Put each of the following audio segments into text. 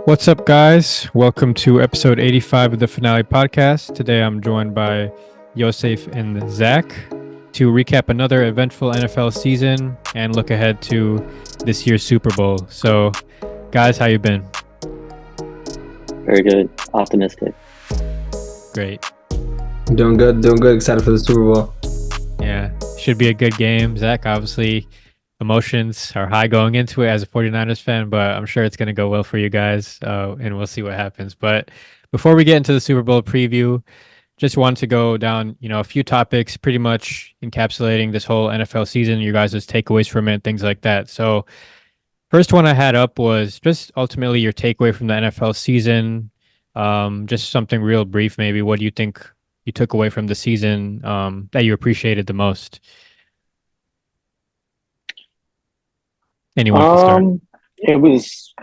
What's up, guys? Welcome to episode 85 of the Finale Podcast. Today I'm joined by Yossef and Zach to recap another eventful NFL season and look ahead to this year's Super Bowl. So, guys, how you been? Very good. Optimistic. Great. Doing good, doing good. Excited for the Super Bowl. Yeah, should be a good game. Zach, obviously, emotions are high going into it as a 49ers fan, but I'm sure it's going to go well for you guys, and we'll see what happens. But before we get into the Super Bowl preview, just wanted to go down, a few topics pretty much encapsulating this whole NFL season, you guys' takeaways from it, things like that. So, first one I had up was just ultimately your takeaway from the NFL season. Just something real brief, maybe. What do you think you took away from the season that you appreciated the most? Anyone can start. It was,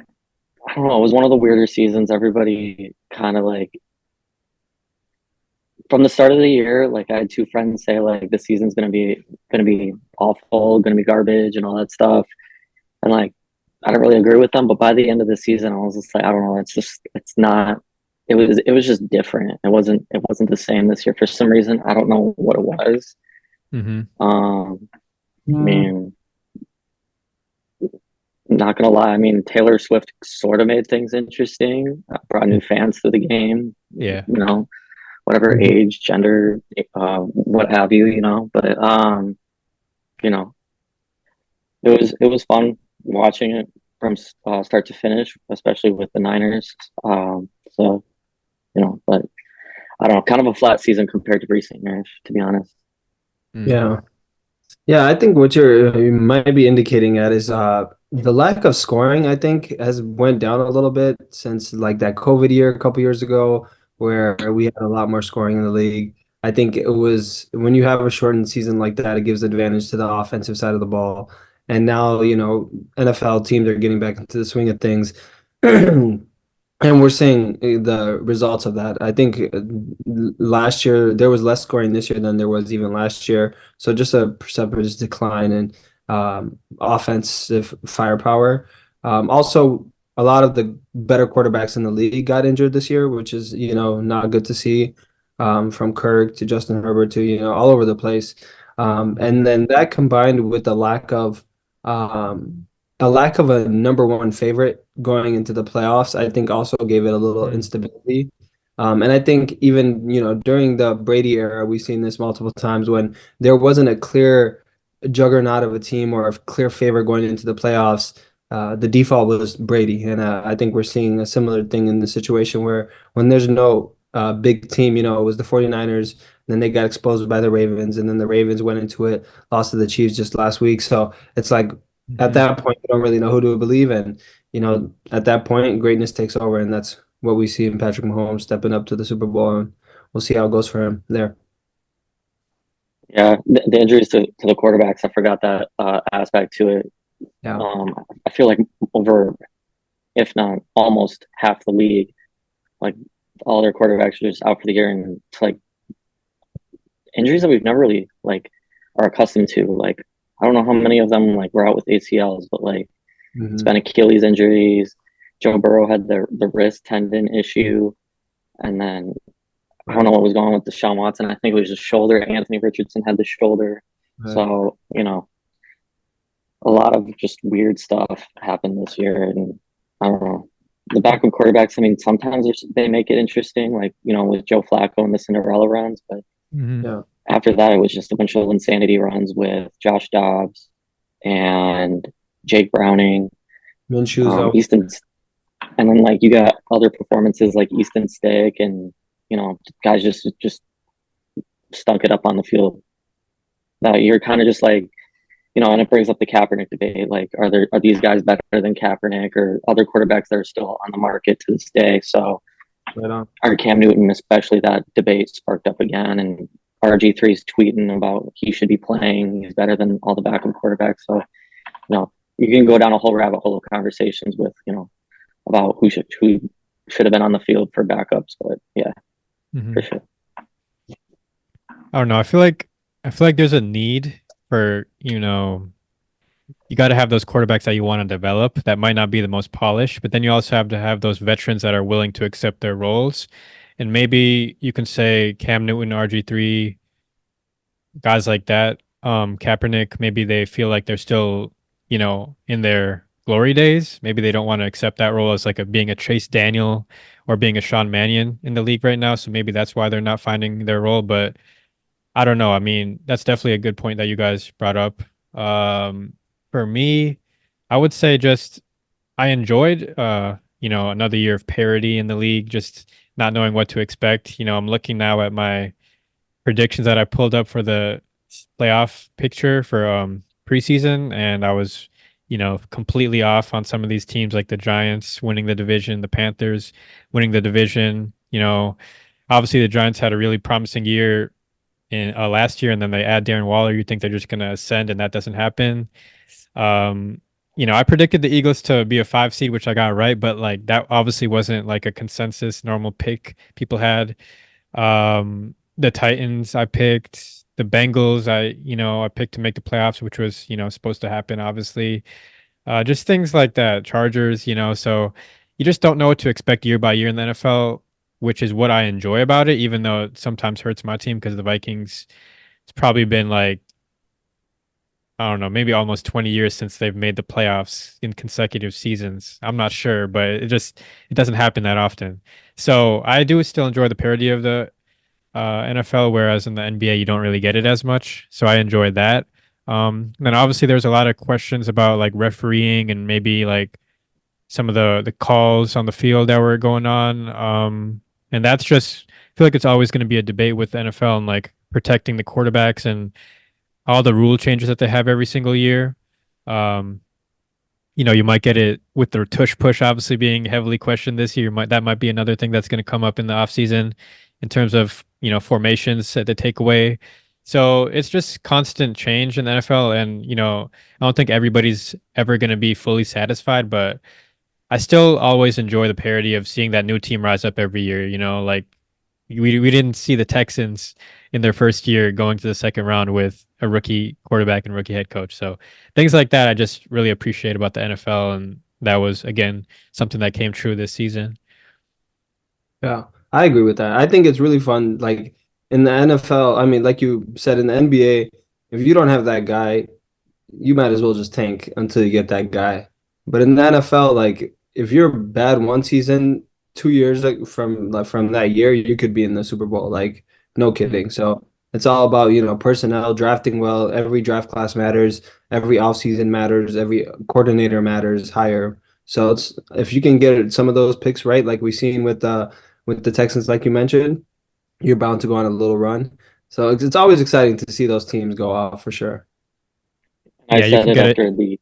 I don't know, it was one of the weirder seasons. Everybody kind of like from the start of the year, like I had two friends say like the season's gonna be awful, gonna be garbage and all that stuff. And like I don't really agree with them, but by the end of the season I was just like, I don't know, it's not it was just different. It wasn't the same this year for some reason. I don't know what it was. Mm-hmm. I mean, not gonna lie, I mean Taylor Swift sort of made things interesting, brought new fans to the game, Yeah. whatever Mhm. age, gender, what have you. But you know, it was fun watching it from start to finish, especially with the Niners. So but I don't know, kind of a flat season compared to recent years, to be honest. Mm. Yeah. Yeah, I think what you might be indicating at is the lack of scoring, I think, has went down a little bit since like that COVID year a couple years ago, where we had a lot more scoring in the league. I think it was when you have a shortened season like that, it gives advantage to the offensive side of the ball. And now, NFL teams are getting back into the swing of things. And we're seeing the results of that. I think last year there was less scoring this year than there was even last year. So just a precipitous decline in offensive firepower. Also, a lot of the better quarterbacks in the league got injured this year, which is, not good to see. From Kirk to Justin Herbert to, all over the place. And then that combined with um, a lack of a number one favorite going into the playoffs, I think also gave it a little Mm. instability. And I think even, during the Brady era, we've seen this multiple times when there wasn't a clear juggernaut of a team or a clear favorite going into the playoffs. The default was Brady. And I think we're seeing a similar thing in the situation where when there's no big team, it was the 49ers, then they got exposed by the Ravens, and then the Ravens went into it, lost to the Chiefs just last week. So it's like at Mm-hmm. that point, you don't really know who to believe in. At that point, greatness takes over, and that's what we see in Patrick Mahomes stepping up to the Super Bowl, and we'll see how it goes for him there. Yeah, the injuries to the quarterbacks, I forgot that aspect to it. Yeah. I feel like over, if not almost half the league, like all their quarterbacks are just out for the year, and it's like injuries that we've never really like are accustomed to. Like I don't know how many of them like were out with ACLs, but like it's Hmm. been Achilles injuries. Joe Burrow had the wrist tendon issue, and then I don't Right. know what was going on with Deshaun Watson. I think it was his shoulder. Anthony Richardson had the shoulder. Right. So, a lot of just weird stuff happened this year. And I don't know. The backup quarterbacks, I mean, sometimes they make it interesting, like, with Joe Flacco and the Cinderella runs. But Mm-hmm. Yeah. after that, it was just a bunch of insanity runs with Josh Dobbs and Jake Browning, Minshew's out. Easton. And then, like, you got other performances like Easton Stick and, guys just stunk it up on the field. That you're kind of just like, and it brings up the Kaepernick debate. Like, are these guys better than Kaepernick or other quarterbacks that are still on the market to this day? So, Right on. our Cam Newton, especially, that debate sparked up again, and RG3 is tweeting about he should be playing. He's better than all the backup quarterbacks. So, you can go down a whole rabbit hole of conversations with, about who should have been on the field for backups. But yeah, Mm-hmm. for sure. I don't know. I feel like there's a need for, you got to have those quarterbacks that you want to develop that might not be the most polished, but then you also have to have those veterans that are willing to accept their roles. And maybe you can say Cam Newton, RG3, guys like that, Kaepernick, maybe they feel like they're still, in their glory days. Maybe they don't want to accept that role as like being a Chase Daniel or being a Sean Mannion in the league right now. So maybe that's why they're not finding their role. But I don't know. I mean, that's definitely a good point that you guys brought up. Um, for me, I would say just I enjoyed another year of parity in the league, just not knowing what to expect. I'm looking now at my predictions that I pulled up for the playoff picture for preseason, and I was, completely off on some of these teams like the Giants winning the division, the Panthers winning the division. Obviously the Giants had a really promising year in last year, and then they add Darren Waller. You think they're just going to ascend, and that doesn't happen. Um, I predicted the Eagles to be a 5 seed, which I got right, but like that obviously wasn't like a consensus normal pick people had. The Titans I picked, the Bengals I picked to make the playoffs, which was, supposed to happen, obviously. Just things like that. Chargers, so you just don't know what to expect year by year in the NFL, which is what I enjoy about it, even though it sometimes hurts my team because the Vikings, it's probably been like, I don't know, maybe almost 20 years since they've made the playoffs in consecutive seasons. I'm not sure, but it doesn't happen that often. So I do still enjoy the parody of the NFL, whereas in the NBA you don't really get it as much. So I enjoyed that. Then obviously there's a lot of questions about like refereeing and maybe like some of the calls on the field that were going on. And that's just I feel like it's always going to be a debate with the NFL and like protecting the quarterbacks and all the rule changes that they have every single year. Um, you might get it with the tush push obviously being heavily questioned this year. That might be another thing that's going to come up in the offseason in terms of, formations that they take away. So it's just constant change in the NFL. And, I don't think everybody's ever going to be fully satisfied, but I still always enjoy the parody of seeing that new team rise up every year. Like we didn't see the Texans in their first year going to the second round with a rookie quarterback and rookie head coach. So things like that I just really appreciate about the NFL, and that was again something that came true this season. Yeah, I agree with that. I think it's really fun. Like in the NFL, I mean, like you said, in the NBA, if you don't have that guy, you might as well just tank until you get that guy. But in the NFL, like if you're bad one season, 2 years from that year, you could be in the Super Bowl. Like no kidding. So it's all about, personnel, drafting well. Every draft class matters. Every offseason matters. Every coordinator matters. Hire. So it's if you can get some of those picks right, like we've seen with the Texans, like you mentioned, you're bound to go on a little run. So it's always exciting to see those teams go off for sure. I Yeah, you said can it get it. after the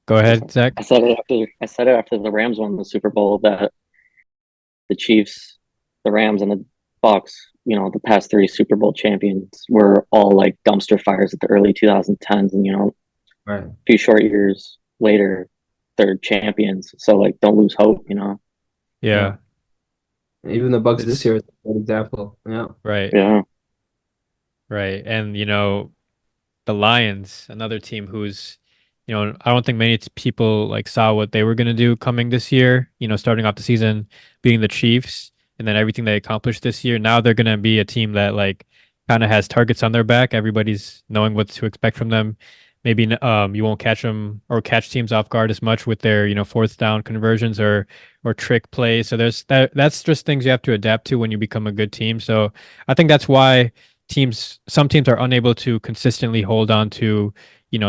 Go ahead, Zach. I said it after the Rams won the Super Bowl that the Chiefs, the Rams, and the Bucks, the past three Super Bowl champions were all like dumpster fires at the early 2010s, and Right. a few short years later, they're champions. So like, don't lose hope. Yeah, Even the Bucks this it's year is a good example. Yeah. right, Yeah, right, and the Lions, another team who's, I don't think many people like saw what they were going to do coming this year, starting off the season being the Chiefs and then everything they accomplished this year. Now they're going to be a team that like kind of has targets on their back. Everybody's knowing what to expect from them. Maybe you won't catch them or catch teams off guard as much with their, fourth down conversions or trick plays. So that's just things you have to adapt to when you become a good team. So I think that's why some teams are unable to consistently hold on to,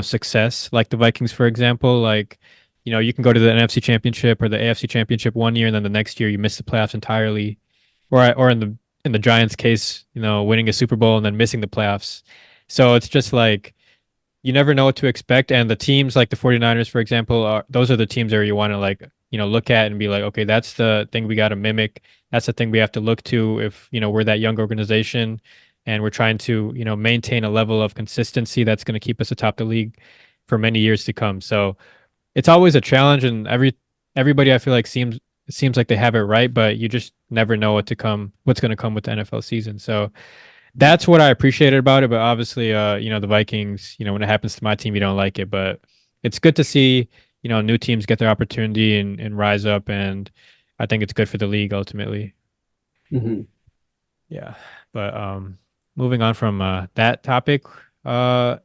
success, like the Vikings, for example. Like, you can go to the NFC Championship or the AFC Championship one year, and then the next year you miss the playoffs entirely, or in the Giants' case, winning a Super Bowl and then missing the playoffs. So it's just like you never know what to expect. And the teams like the 49ers, for example, those are the teams where you want to like, look at and be like, okay, that's the thing we got to mimic. That's the thing we have to look to if, we're that young organization and we're trying to, maintain a level of consistency that's going to keep us atop the league for many years to come. So it's always a challenge, and everybody I feel like seems like they have it right, but you just never know what's going to come with the NFL season. So that's what I appreciated about it. But obviously, the Vikings, when it happens to my team, you don't like it. But it's good to see, new teams get their opportunity and rise up, and I think it's good for the league ultimately. Mhm. Yeah. But moving on from that topic, there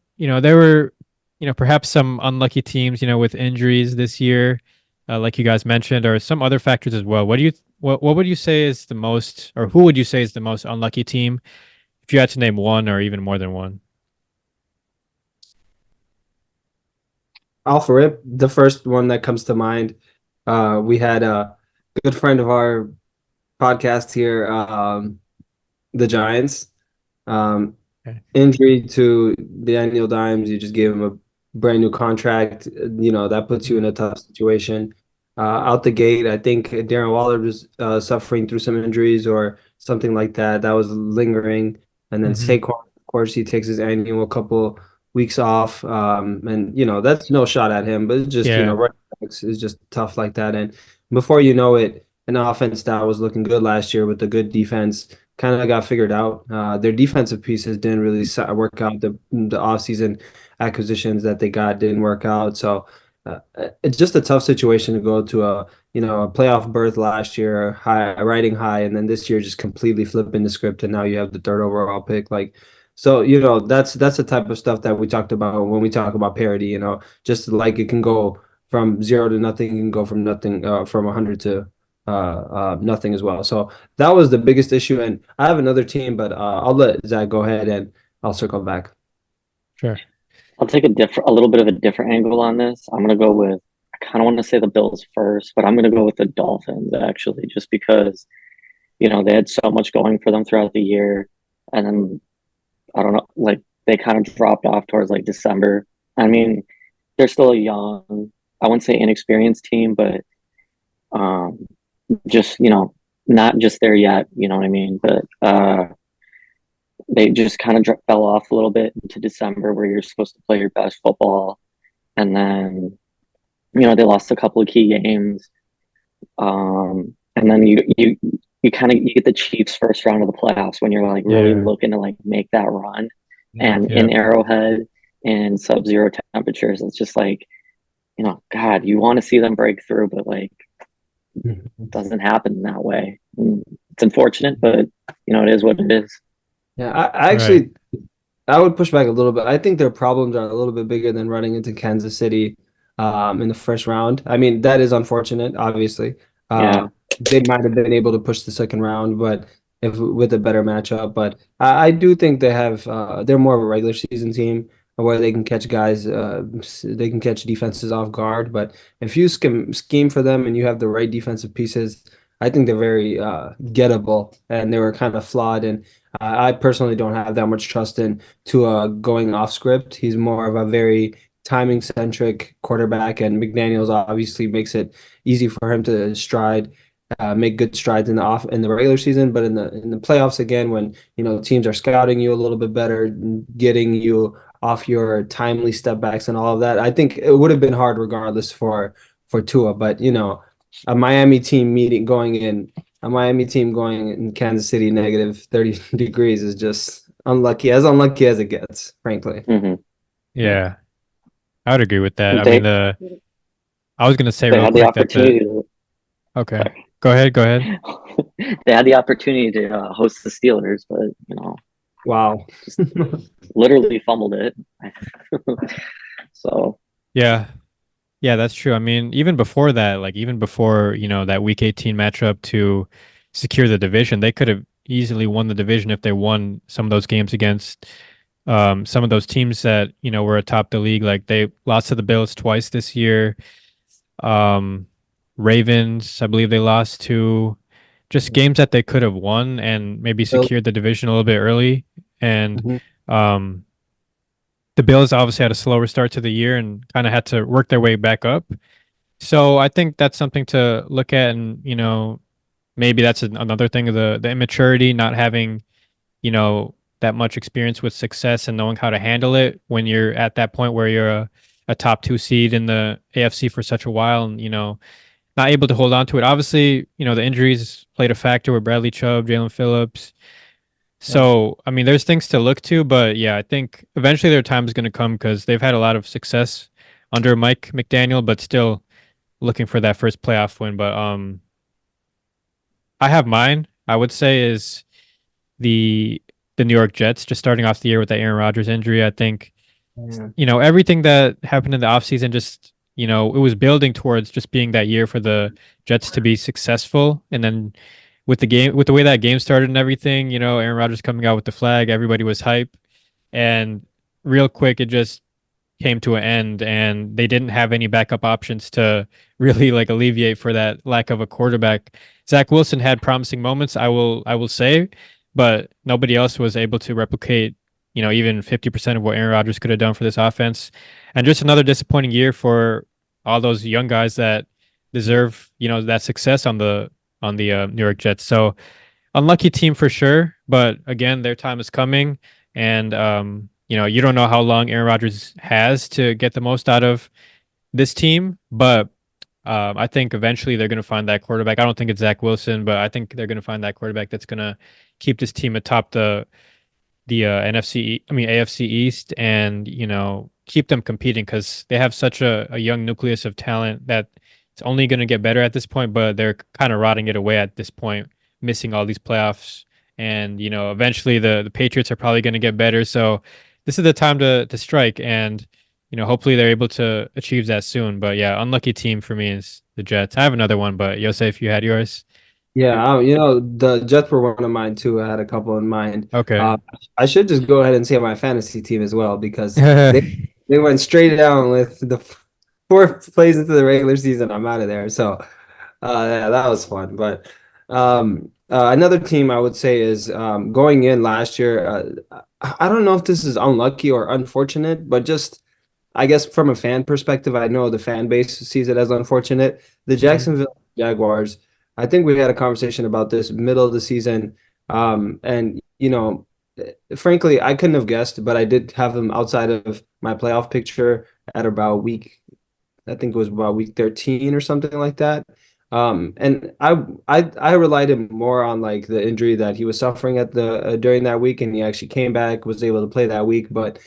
were, perhaps some unlucky teams, with injuries this year, like you guys mentioned, or some other factors as well. What would you say is the most, or who would you say is the most unlucky team if you had to name one or even more than one? Alpha Rip, the first one that comes to mind. We had a good friend of our podcast here, the Giants. Um, Okay. Injury to Daniel Dimes, you just gave him a brand new contract. That puts you in a tough situation. Out the gate, I think Darren Waller was suffering through some injuries or something like that. That was lingering. And then Mm-hmm. Saquon, of course, he takes his annual couple weeks off. And, that's no shot at him, but it's just, Yeah. running backs is just tough like that. And before you know it, an offense that was looking good last year with a good defense kind of got figured out. Their defensive pieces didn't really work out. The offseason acquisitions that they got didn't work out. So it's just a tough situation to go to a playoff berth last year, high riding high, and then this year just completely flipping the script, and now you have the third overall pick. Like, so that's the type of stuff that we talked about when we talk about parity. Just like it can go from 0 to nothing, it can go from nothing, from 100 to nothing as well. So that was the biggest issue. And I have another team, but I'll let Zach go ahead and I'll circle back. Sure. I'll take a little bit of a different angle on this. I'm gonna go with, I kind of want to say the Bills first, but I'm gonna go with the Dolphins actually, just because they had so much going for them throughout the year, and then I don't know, like they kind of dropped off towards like December. I mean, they're still a young, I wouldn't say inexperienced team, but um, just not just there yet. You know what I mean? But they just kind of fell off a little bit into December, where you're supposed to play your best football, and then they lost a couple of key games, and then you kind of you get the Chiefs first round of the playoffs when you're like really Yeah. looking to like make that run, Yeah. and Yeah. in Arrowhead in sub-zero temperatures, it's just like God, you want to see them break through, but like it doesn't happen that way. And it's unfortunate, but it is what it is. Yeah, I Right. actually I would push back a little bit. I think their problems are a little bit bigger than running into Kansas City in the first round. I mean, that is unfortunate, obviously. Yeah, They might have been able to push the second round, but if with a better matchup. But I do think they're more of a regular season team where they can catch guys, they can catch defenses off guard. But if you scheme for them and you have the right defensive pieces, I think they're very gettable, and they were kind of flawed. And I personally don't have that much trust in Tua going off script. He's more of a very timing centric quarterback, and McDaniels obviously makes it easy for him to make good strides in the regular season, but in the playoffs again, when teams are scouting you a little bit better, getting you off your timely step backs and all of that, I think it would have been hard regardless for Tua. But a Miami team meeting going in a Miami team going in Kansas City negative 30 degrees is just unlucky as it gets, frankly. hmm yeah. Yeah. I would agree with that. I mean, They I was gonna say they real had the quick that opportunity to. okay. Sorry. Go ahead. Go ahead. They had the opportunity to host the Steelers, but Wow. just literally fumbled it. So Yeah. Yeah, that's true. I mean, even before that, like even before, that week 18 matchup to secure the division, they could have easily won the division if they won some of those games against some of those teams that, were atop the league. Like they lost to the Bills twice this year. Um, Ravens, I believe they lost to, just games that they could have won and maybe Bills. secured the division a little bit early. And Mhm. um, the Bills obviously had a slower start to the year and kind of had to work their way back up. So I think that's something to look at, and maybe that's another thing of the immaturity, not having that much experience with success and knowing how to handle it when you're at that point where you're a top two seed in the AFC for such a while, and not able to hold on to it. Obviously, the injuries played a factor with Bradley Chubb, Jalen Phillips. Yeah. So I mean, there's things to look to, but yeah, I think eventually their time is going to come because they've had a lot of success under Mike McDaniel, but still looking for that first playoff win. But I have mine. I would say is the the New York Jets just starting off the year with that Aaron Rodgers injury. I think Yeah. everything that happened in the offseason just it was building towards just being that year for the Jets to be successful. And then with the way that game started and everything, Aaron Rodgers coming out with the flag, everybody was hype. And real quick, it just came to an end, and they didn't have any backup options to really like alleviate for that lack of a quarterback. Zach Wilson had promising moments, I will say, but nobody else was able to replicate, even 50% of what Aaron Rodgers could have done for this offense. And just another disappointing year for all those young guys that deserve, that success on the New York Jets. So unlucky team for sure, but again, their time is coming, and you don't know how long Aaron Rodgers has to get the most out of this team, but I think eventually they're going to find that quarterback. I don't think it's Zach Wilson, but I think they're going to find that quarterback that's going to keep this team atop the AFC East, and keep them competing because they have such a young nucleus of talent that it's only going to get better at this point. But they're kind of rotting it away at this point, missing all these playoffs, and eventually the Patriots are probably going to get better. So this is the time to strike, and hopefully they're able to achieve that soon. But yeah, unlucky team for me is the Jets. I have another one, but Yosef, you had yours. Yeah, the Jets were one of mine too. I had a couple in mind. Okay. Uh, I should just go ahead and say my fantasy team as well because they went straight down with the four plays into the regular season. I'm out of there. So yeah, that was fun. But another team I would say is going in last year. I don't know if this is unlucky or unfortunate, but just I guess from a fan perspective, I know the fan base sees it as unfortunate. The Mhm. Jacksonville Jaguars, I think we had a conversation about this middle of the season. And frankly, I couldn't have guessed, but I did have them outside of my playoff picture at about week I think it was about week 13 or something like that. And I relied him more on like the injury that he was suffering at the during that week, and he actually came back, was able to play that week. But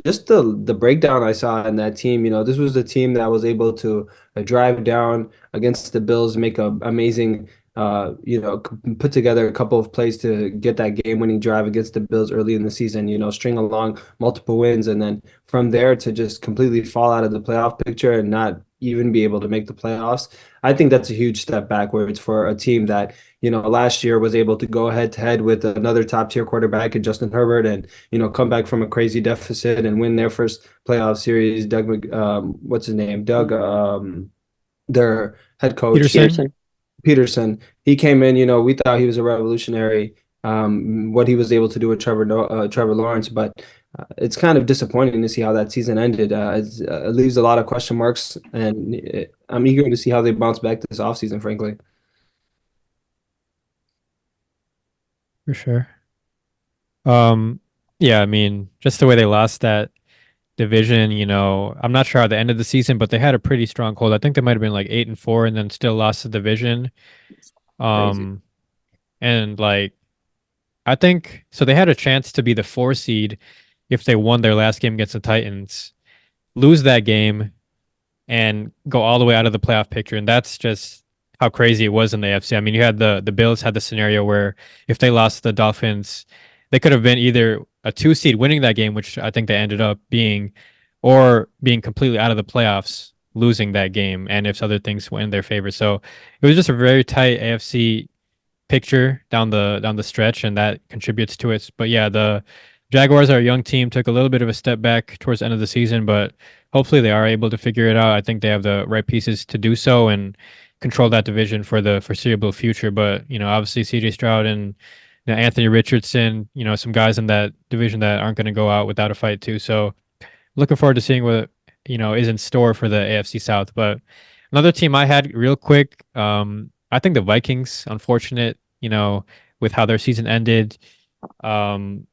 just the breakdown I saw in that team, this was a team that was able to drive down against the Bills, make a amazing put together a couple of plays to get that game-winning drive against the Bills early in the season, string along multiple wins, and then from there to just completely fall out of the playoff picture and not even be able to make the playoffs. I think that's a huge step backwards for a team that, last year was able to go head to head with another top tier quarterback in Justin Herbert and, come back from a crazy deficit and win their first playoff series. What's his name? Doug, their head coach. Peterson. Peterson. Peterson, he came in, we thought he was a revolutionary, what he was able to do with Trevor Lawrence, but it's kind of disappointing to see how that season ended. It leaves a lot of question marks, and I'm eager to see how they bounce back this offseason, frankly. For sure. Um, yeah, I mean, just the way they lost that division, I'm not sure how the end of the season, but they had a pretty strong hold. I think they might have been like 8-4 and then still lost the division. Crazy. Um, and like I think so they had a chance to be the 4 seed if they won their last game against the Titans, lose that game, and go all the way out of the playoff picture. And that's just how crazy it was in the AFC. I mean, you had the Bills had the scenario where if they lost the Dolphins, they could have been either a 2 seed winning that game, which I think they ended up being, or being completely out of the playoffs, losing that game, and if other things went in their favor. So it was just a very tight AFC picture down the stretch, and that contributes to it. But yeah, the Jaguars are a young team, took a little bit of a step back towards the end of the season, but hopefully they are able to figure it out. I think they have the right pieces to do so and control that division for the foreseeable future. But obviously CJ Stroud and Anthony Richardson, some guys in that division that aren't going to go out without a fight too. So looking forward to seeing what is in store for the AFC South. But another team I had real quick, I think the Vikings, unfortunate, with how their season ended, um,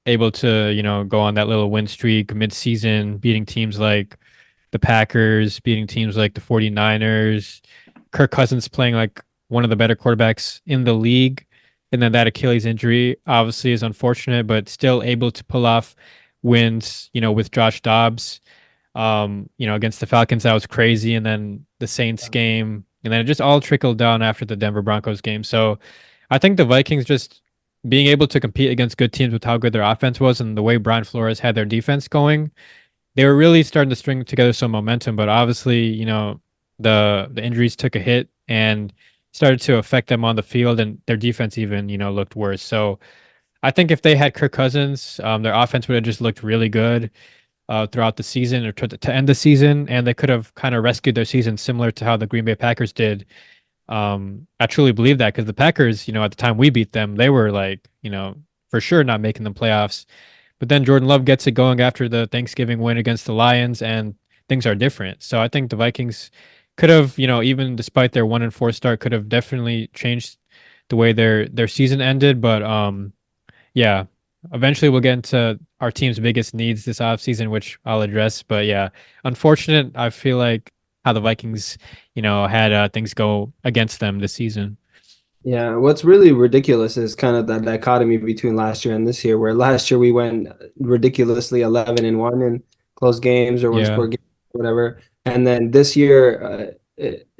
able to go on that little win streak mid-season, beating teams like the Packers, beating teams like the 49ers, Kirk Cousins playing like one of the better quarterbacks in the league. And then that Achilles injury obviously is unfortunate, but still able to pull off wins, with Josh Dobbs. Against the Falcons, that was crazy. And then the Saints game, and then it just all trickled down after the Denver Broncos game. So I think the Vikings just being able to compete against good teams with how good their offense was and the way Brian Flores had their defense going, they were really starting to string together some momentum. But obviously, the injuries took a hit and started to affect them on the field, and their defense even, looked worse. So I think if they had Kirk Cousins, their offense would have just looked really good throughout the season or to end the season, and they could have kind of rescued their season similar to how the Green Bay Packers did. I truly believe that because the Packers, at the time we beat them, they were like, for sure not making the playoffs. But then Jordan Love gets it going after the Thanksgiving win against the Lions, and things are different. So I think the Vikings could have, even despite their 1-4 start, could have definitely changed the way their season ended. But yeah, eventually we'll get into our team's biggest needs this offseason, which I'll address. But yeah, unfortunate. I feel like how the Vikings, had things go against them this season. Yeah, what's really ridiculous is kind of that dichotomy between last year and this year, where last year we went ridiculously 11-1 in close games or one Yeah. score games, whatever. And then this year,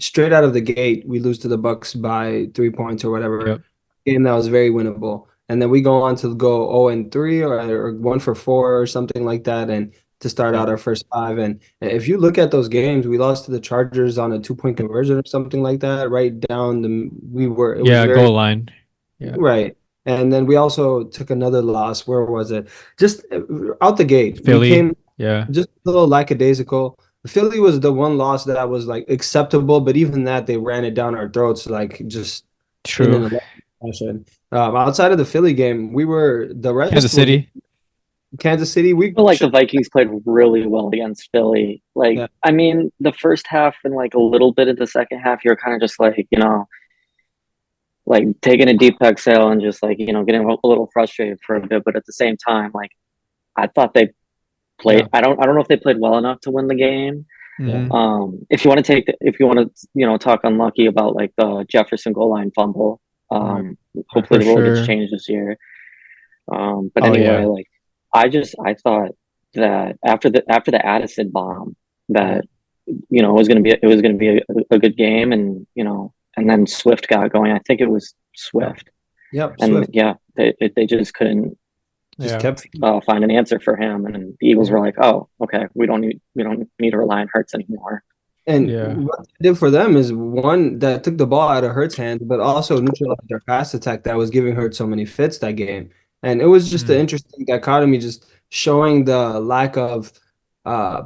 straight out of the gate, we lose to the Bucks by 3 points or whatever. Yep. Game that was very winnable. And then we go on to go 0-3 or 1-4 or something like that. And to start Yep. out our first five. And if you look at those games, we lost to the Chargers on a 2-point conversion or something like that, right down the it was Yeah. very Goal line. Yeah. right. And then we also took another loss. Where was it? Just out the gate, we Philly. came Yeah. just a little lackadaisical. Philly was the one loss that was like acceptable, but even that they ran it down our throats, like just in True. an fashion. Outside of the Philly game, we were the Kansas rest was City. Kansas City. We feel like the should, Vikings played really well against Philly. Like, yeah, I mean, the first half and like a little bit of the second half, you're kind of just like, like taking a deep exhale and just like, getting a little frustrated for a bit. But at the same time, like, I thought they yeah, played. I don't know if they played well enough to win the game. yeah. Hmm. If you want to, talk unlucky about like the Jefferson goal line fumble. Right. Hopefully For the rule gets sure. changed this year. But Oh anyway, yeah. like I thought that after the Addison bomb Yeah. that it was gonna be a good game, and and then Swift got going. I think it was Yep. Swift, Yep. and Swift yeah, they just couldn't just Yeah. kept. find an answer for him, and then the Eagles Yeah. were like, oh, okay, we don't need to rely on Hurts anymore. And Yeah. what they did for them is one that took the ball out of Hurts' hands, but also neutralized their pass attack that was giving Hurts so many fits that game. And it was just an Mm. interesting dichotomy, just showing the lack of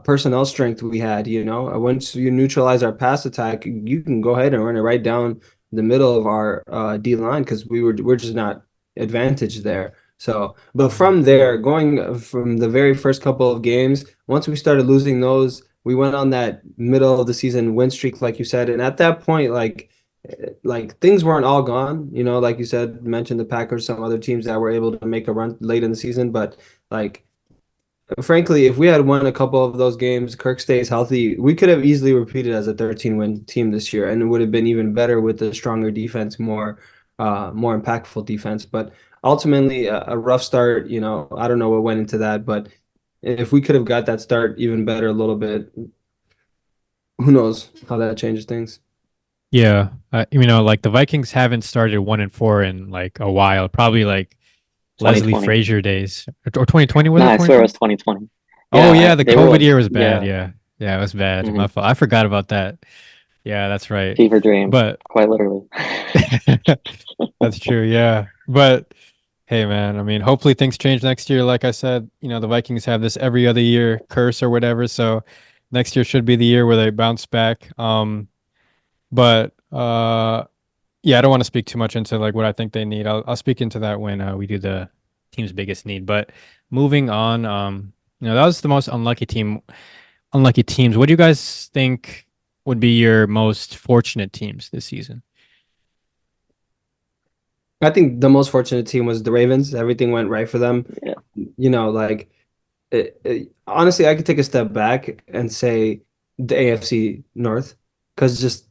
personnel strength we had. Once you neutralize our pass attack, you can go ahead and run it right down the middle of our D line because we're just not advantaged there. So, but Mm. from there, going from the very first couple of games, once we started losing those we went on that middle of the season win streak, like you said, and at that point, like things weren't all gone. Like you said, mentioned the Packers, some other teams that were able to make a run late in the season, but like frankly, if we had won a couple of those games, Kirk stays healthy, we could have easily repeated as a 13-win team this year, and it would have been even better with a stronger defense, more impactful defense. But ultimately, a rough start. I don't know what went into that, but if we could have got that start even better a little bit, who knows how that changes things. Yeah. Like the Vikings haven't started 1-4 in like a while. Probably like Leslie 2020. Frazier days or 2020, was No, it I swear it 2020? was 2020. Oh Yeah, yeah, the they were COVID like, year was bad. yeah, Yeah. Yeah, it was bad. My mhm, fault. I forgot about that. Yeah, that's right. fever dream, But quite literally. that's true. Yeah. But hey, man, I mean, hopefully things change next year. Like I said, the Vikings have this every other year curse or whatever. So next year should be the year where they bounce back. But yeah, I don't want to speak too much into like what I think they need. I'll speak into that when we do the team's biggest need. But moving on, that was the most unlucky teams. What do you guys think would be your most fortunate teams this season? I think the most fortunate team was the Ravens. Everything went right for them. Yeah. Like honestly, I could take a step back and say the AFC North because just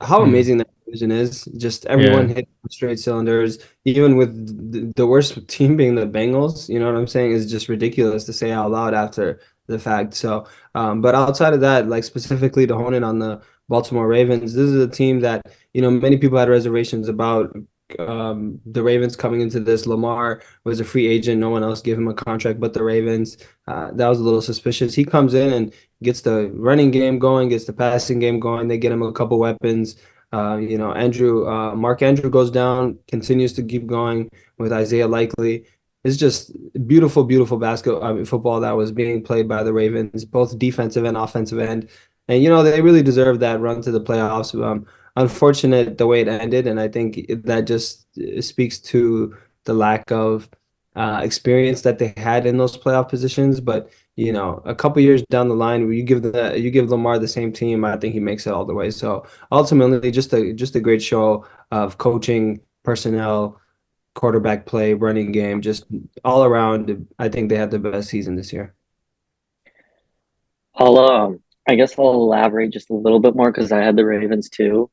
how Mm, amazing that division is. Just everyone yeah. hit straight cylinders, even with the worst team being the Bengals. You know what I'm saying? Is just ridiculous to say out loud after the fact. So, but outside of that, like specifically to hone in on the Baltimore Ravens, this is a team that, many people had reservations about the Ravens coming into this. Lamar was a free agent. No one else gave him a contract but the Ravens. That was a little suspicious. He comes in and gets the running game going, gets the passing game going. They get him a couple weapons. Mark Andrew goes down, continues to keep going with Isaiah Likely. It's just beautiful, beautiful football that was being played by the Ravens, both defensive and offensive end. And, they really deserve that run to the playoffs. Unfortunate the way it ended, and I think that just speaks to the lack of experience that they had in those playoff positions. But a couple years down the line, you give Lamar the same team, I think he makes it all the way. So ultimately, just a great show of coaching, personnel, quarterback play, running game, just all around. I think they had the best season this year. I guess I'll elaborate just a little bit more because I had the Ravens too.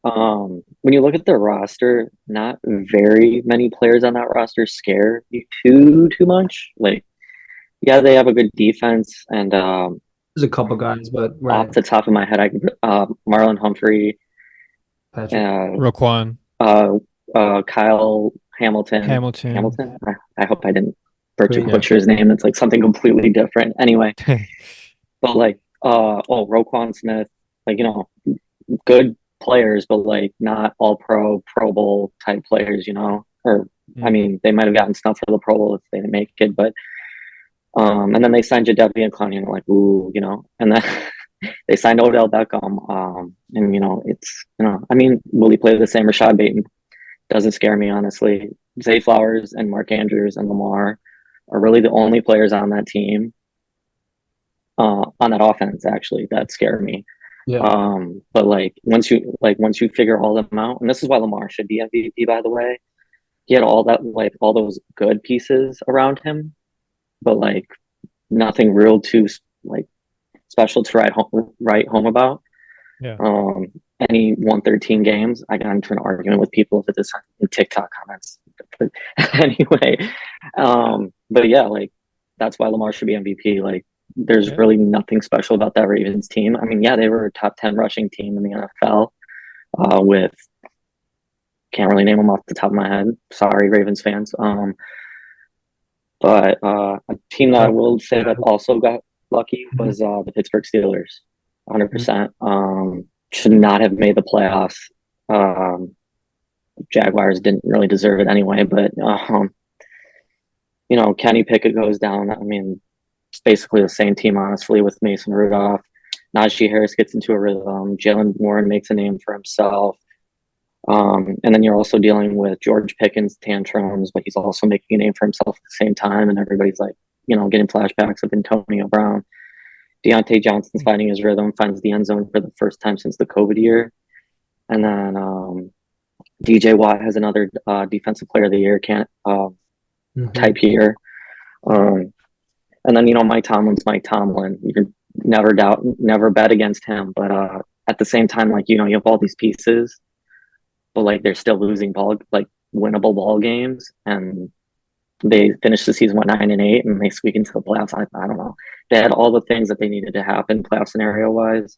When you look at their roster, not very many players on that roster scare you too much. Like, yeah, they have a good defense, and There's a couple guys, but off right, the top of my head, I could Marlon Humphrey, Patrick. uh, Roquan uh, Kyle Hamilton. Hamilton. Hamilton. I hope I didn't Green. Yeah. butcher his name. It's like something completely different. Anyway, but like, Roquan Smith, like good players, but like not all Pro Bowl type players, Or I Mm. mean, they might have gotten snubbed for the Pro Bowl if they didn't make it, but and then they signed Jadeveon Clowney, and like, ooh, and then they signed Odell Beckham, and it's I mean, will he play the same Rashad Bateman? Doesn't scare me honestly. Zay Flowers and Mark Andrews and Lamar are really the only players on that team, on that offense actually that scare me. Yeah. But once you figure all them out, and this is why Lamar should be MVP, by the way. He had all those good pieces around him, but like nothing real too like special to write home about. Yeah. Um, any 113 games, I got into an argument with people for this in TikTok comments. But anyway, but yeah, like that's why Lamar should be MVP. Like, there's Yeah. really nothing special about that Ravens team. I mean, yeah, they were a top 10 rushing team in the NFL. With Can't really name them off the top of my head. Sorry, Ravens fans. But a team that I will say that also got lucky was the Pittsburgh Steelers. 100%. Should not have made the playoffs. Jaguars didn't really deserve it anyway, but Kenny Pickett goes down. I mean, it's basically the same team, honestly, with Mason Rudolph. Najee Harris gets into a rhythm. Jalen Warren makes a name for himself. And then you're also dealing with George Pickens' tantrums, but he's also making a name for himself at the same time. And everybody's like, getting flashbacks of Antonio Brown. Deontay Johnson's finding his rhythm, finds the end zone for the first time since the COVID year. And then DJ Watt has another defensive player of the year type year. And then, Mike Tomlin's Mike Tomlin. You can never bet against him. But at the same time, like, you have all these pieces, but like they're still losing winnable ball games. And they finished the season 9-8, and they squeak into the playoffs. I don't know. They had all the things that they needed to happen playoff scenario wise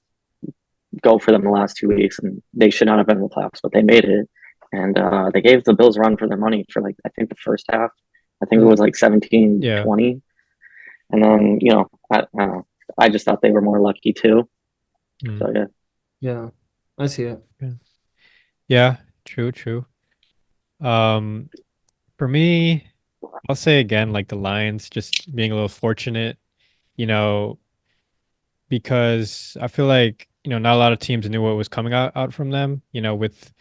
go for them the last 2 weeks, and they should not have been in the playoffs, but they made it. And they gave the Bills a run for their money for I think the first half. I think it was 17-20. And then, I don't know. I just thought they were more lucky too. So yeah. Yeah, I see it. Yeah, true. For me, I'll say again, like the Lions just being a little fortunate, you know, because I feel like, not a lot of teams knew what was coming out from them, with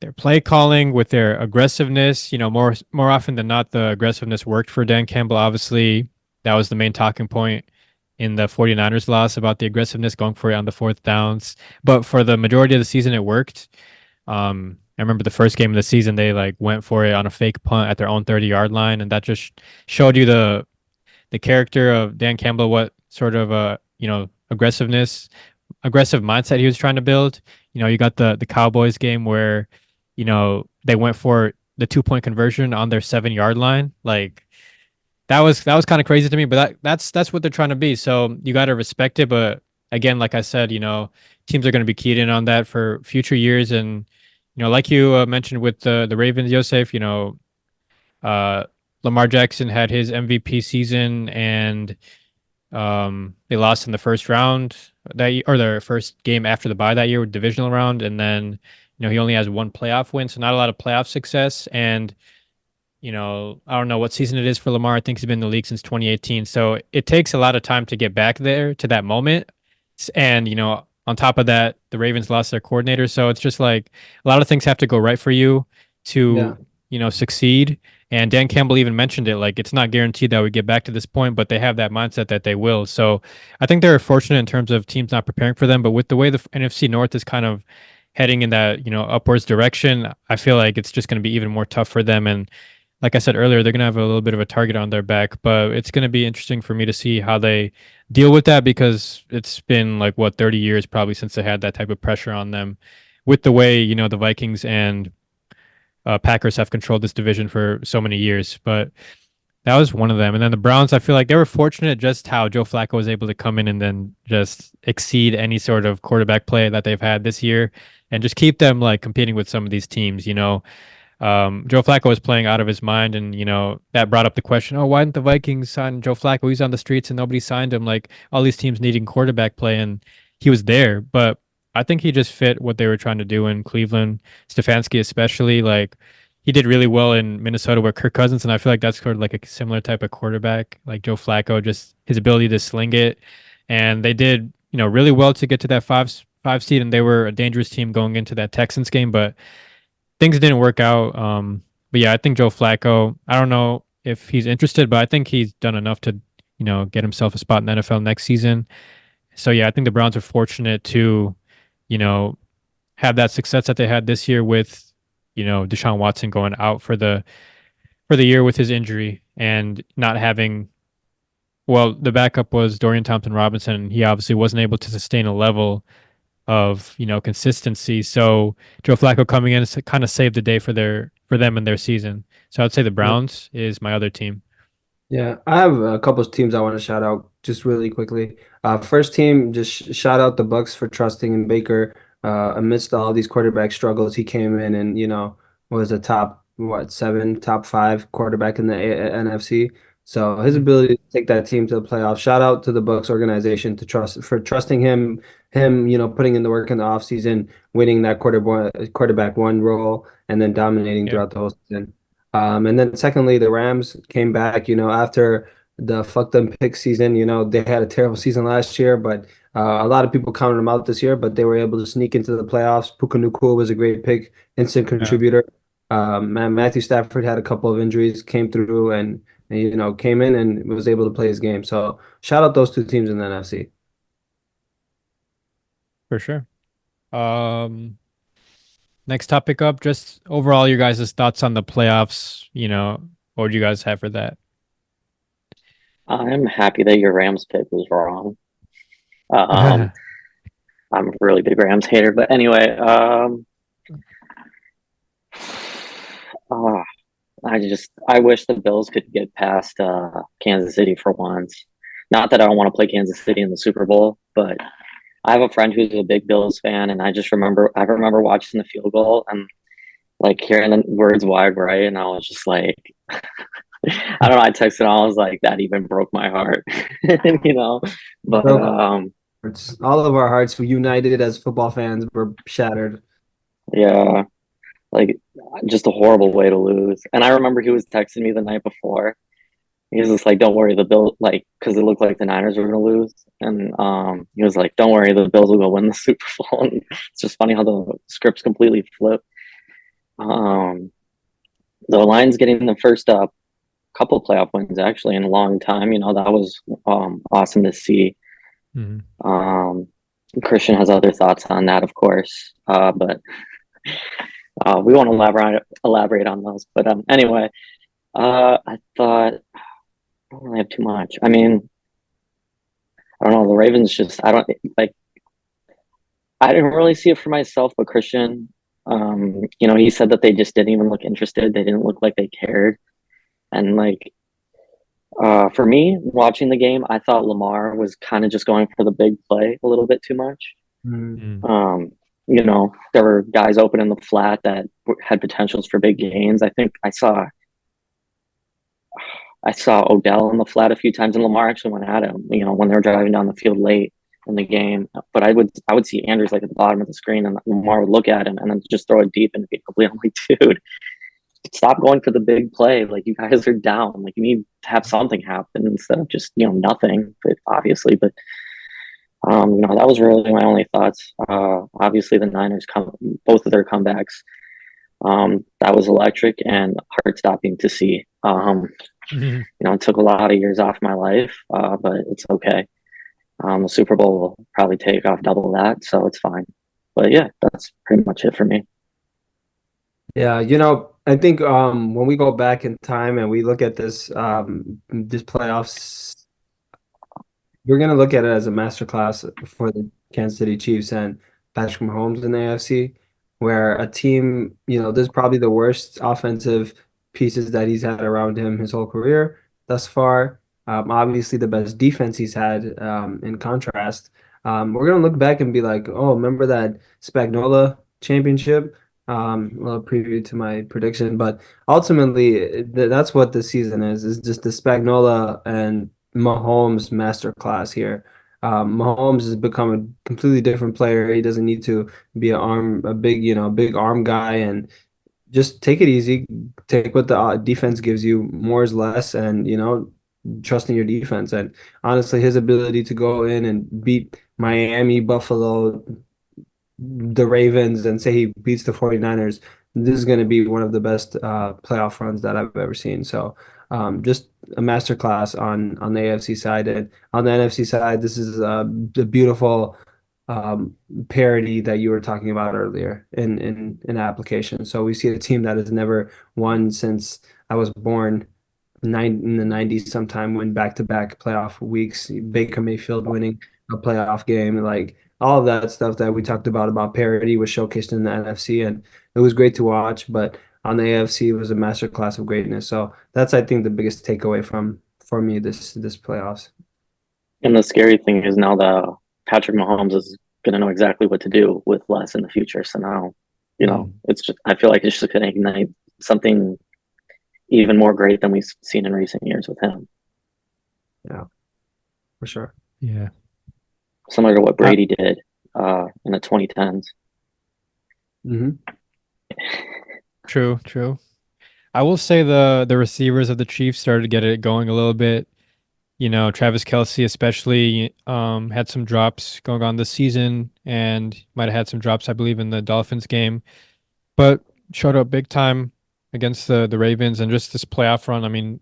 their play calling, with their aggressiveness, more often than not, the aggressiveness worked for Dan Campbell. Obviously, that was the main talking point in the 49ers loss about the aggressiveness going for it on the fourth downs. But for the majority of the season, it worked. I remember the first game of the season, they like went for it on a fake punt at their own 30-yard line, and that just showed you the character of Dan Campbell, what sort of aggressive mindset he was trying to build. You got the Cowboys game where, they went for the 2-point conversion on their 7-yard line. Like that was kind of crazy to me, but that's what they're trying to be. So you got to respect it. But again, like I said, teams are going to be keyed in on that for future years. And like you mentioned with the Ravens, Yosef, uh, Lamar Jackson had his MVP season, and they lost in the first round or their first game after the bye that year, with divisional round, and then he only has one playoff win, so not a lot of playoff success. And I don't know what season it is for Lamar. I think he's been in the league since 2018. So it takes a lot of time to get back there to that moment. And, on top of that, the Ravens lost their coordinator. So it's just like a lot of things have to go right for you Yeah. to, succeed. And Dan Campbell even mentioned it. Like, it's not guaranteed that we get back to this point, but they have that mindset that they will. So I think they're fortunate in terms of teams not preparing for them. But with the way the NFC North is kind of heading in that, upwards direction, I feel like it's just going to be even more tough for them. And like I said earlier, they're going to have a little bit of a target on their back, but it's going to be interesting for me to see how they deal with that, because it's been like, what, 30 years probably since they had that type of pressure on them, with the way, the Vikings and Packers have controlled this division for so many years. But that was one of them. And then the Browns, I feel like they were fortunate just how Joe Flacco was able to come in and then just exceed any sort of quarterback play that they've had this year and just keep them like competing with some of these teams. Joe Flacco was playing out of his mind, and that brought up the question: oh, why didn't the Vikings sign Joe Flacco? He's on the streets and nobody signed him. Like, all these teams needing quarterback play, and he was there. But I think he just fit what they were trying to do in Cleveland. Stefanski, especially, like, he did really well in Minnesota with Kirk Cousins, and I feel like that's sort of like a similar type of quarterback, like Joe Flacco, just his ability to sling it. And they did really well to get to that five seed, and they were a dangerous team going into that Texans game, but things didn't work out. But yeah, I think Joe Flacco, I don't know if he's interested, but I think he's done enough to, get himself a spot in the NFL next season. So yeah, I think the Browns are fortunate to, you know, have that success that they had this year with, Deshaun Watson going out for the year with his injury, and not having, well, the backup was Dorian Thompson Robinson, and he obviously wasn't able to sustain a level of consistency. So Joe Flacco coming in to kind of saved the day for them in their season. So I'd say the Browns is my other team. Yeah, I have a couple of teams I want to shout out just really quickly. First team, just shout out the Bucks for trusting in Baker amidst all these quarterback struggles. He came in and was a top what seven, top five quarterback in the NFC. So his Mhm. ability to take that team to the playoffs. Shout out to the Bucks organization to trusting him putting in the work in the offseason, winning that quarterback one role, and then dominating Yeah, throughout the whole season. And then secondly, the Rams came back, after the fucked up pick season. They had a terrible season last year, but a lot of people counted them out this year, but they were able to sneak into the playoffs. Puka Nacua was a great pick, instant yeah, contributor. Matthew Stafford had a couple of injuries, came through and, came in and was able to play his game. So shout out those two teams in the NFC. for sure. Um, Next topic up, just overall, your guys' thoughts on the playoffs. What would you guys have for that? I'm happy that your Rams pick was wrong. Um, I'm a really big Rams hater, but anyway, uh, I wish the Bills could get past Kansas City for once. Not that I don't want to play Kansas City in the Super Bowl, but I have a friend who's a big Bills fan, and I remember watching the field goal and like hearing the words wide right, and I was just like, I don't know. I texted, and I was like, that even broke my heart, you know. But Broke hearts. All of our hearts were united as football fans were shattered. yeah, like just a horrible way to lose. And I remember he was texting me the night before. He was just like, "Don't worry, the Bill like because it looked like the Niners were gonna lose." And he was like, "Don't worry, the Bills will go win the Super Bowl." And it's just funny how the scripts completely flip. Um, the Lions getting the first couple playoff wins actually in a long time. That was awesome to see. Mhm. Um, Christian has other thoughts on that, of course, but we won't elaborate on those. But anyway, I thought I don't really have too much. I mean, I don't know. The Ravens just I don't like. I didn't really see it for myself, but Christian, he said that they just didn't even look interested. They didn't look like they cared, and like For me, watching the game, I thought Lamar was kind of just going for the big play a little bit too much. Mm. Mm. There were guys open in the flat that had potentials for big gains. I think I saw Odell in the flat a few times, and Lamar actually went at him. When they were driving down the field late in the game. But I would see Andrews like at the bottom of the screen, and Lamar would look at him and then just throw it deep and be complete. I'm like, dude, stop going for the big play. Like you guys are down. Like you need to have something happen instead of just nothing. Obviously, but that was really my only thoughts. Obviously, the Niners come both of their comebacks. That was electric and heart stopping to see. It took a lot of years off my life, but it's okay. The Super Bowl will probably take off double that, so it's fine. But yeah, that's pretty much it for me. Yeah, I think when we go back in time and we look at this playoffs, we're going to look at it as a masterclass for the Kansas City Chiefs and Patrick Mahomes in the AFC, where a team, this is probably the worst offensive pieces that he's had around him his whole career thus far. Obviously, the best defense he's had, in contrast. We're going to look back and be like, oh, remember that Spagnola championship? Well, preview to my prediction, but ultimately, that's what the season is just the Spagnola and Mahomes masterclass here. Mahomes has become a completely different player. He doesn't need to be a big arm guy, and just take it easy. Take what the defense gives you. More is less, and trusting your defense. And honestly, his ability to go in and beat Miami, Buffalo, the Ravens, and say he beats the 49ers, this is going to be one of the best playoff runs that I've ever seen. So just a masterclass on the AFC side. And on the NFC side, this is the beautiful parity that you were talking about earlier in application. So we see a team that has never won since I was born, in the 90s sometime, win back-to-back playoff weeks, Baker Mayfield winning a playoff game, like all of that stuff that we talked about parity was showcased in the NFC, and it was great to watch. But on the AFC, it was a masterclass of greatness. So that's, I think, the biggest takeaway from for me this playoffs. And the scary thing is now that Patrick Mahomes is going to know exactly what to do with less in the future. So now, Mm. it's just I feel like it's just going to ignite something even more great than we've seen in recent years with him. Yeah, for sure. Yeah. Similar to what Uh, Brady did in the 2010s. Hmm. True, true. I will say the receivers of the Chiefs started to get it going a little bit. Travis Kelce especially had some drops going on this season and might have had some drops, I believe, in the Dolphins game, but showed up big time against the Ravens and just this playoff run. I mean,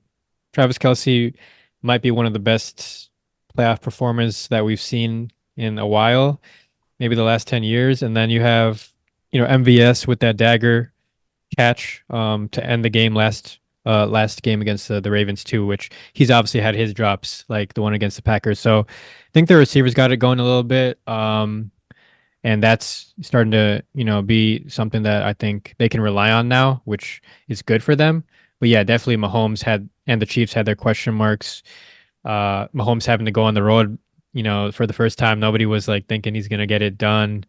Travis Kelce might be one of the best playoff performers that we've seen in a while, maybe the last 10 years. And then you have, MVS with that dagger catch to end the game last game against the Ravens too, which he's obviously had his drops like the one against the Packers. So I think the receivers got it going a little bit. And that's starting to, be something that I think they can rely on now, which is good for them. But yeah, definitely Mahomes had and the Chiefs had their question marks. Mahomes having to go on the road, for the first time. Nobody was like thinking he's gonna get it done.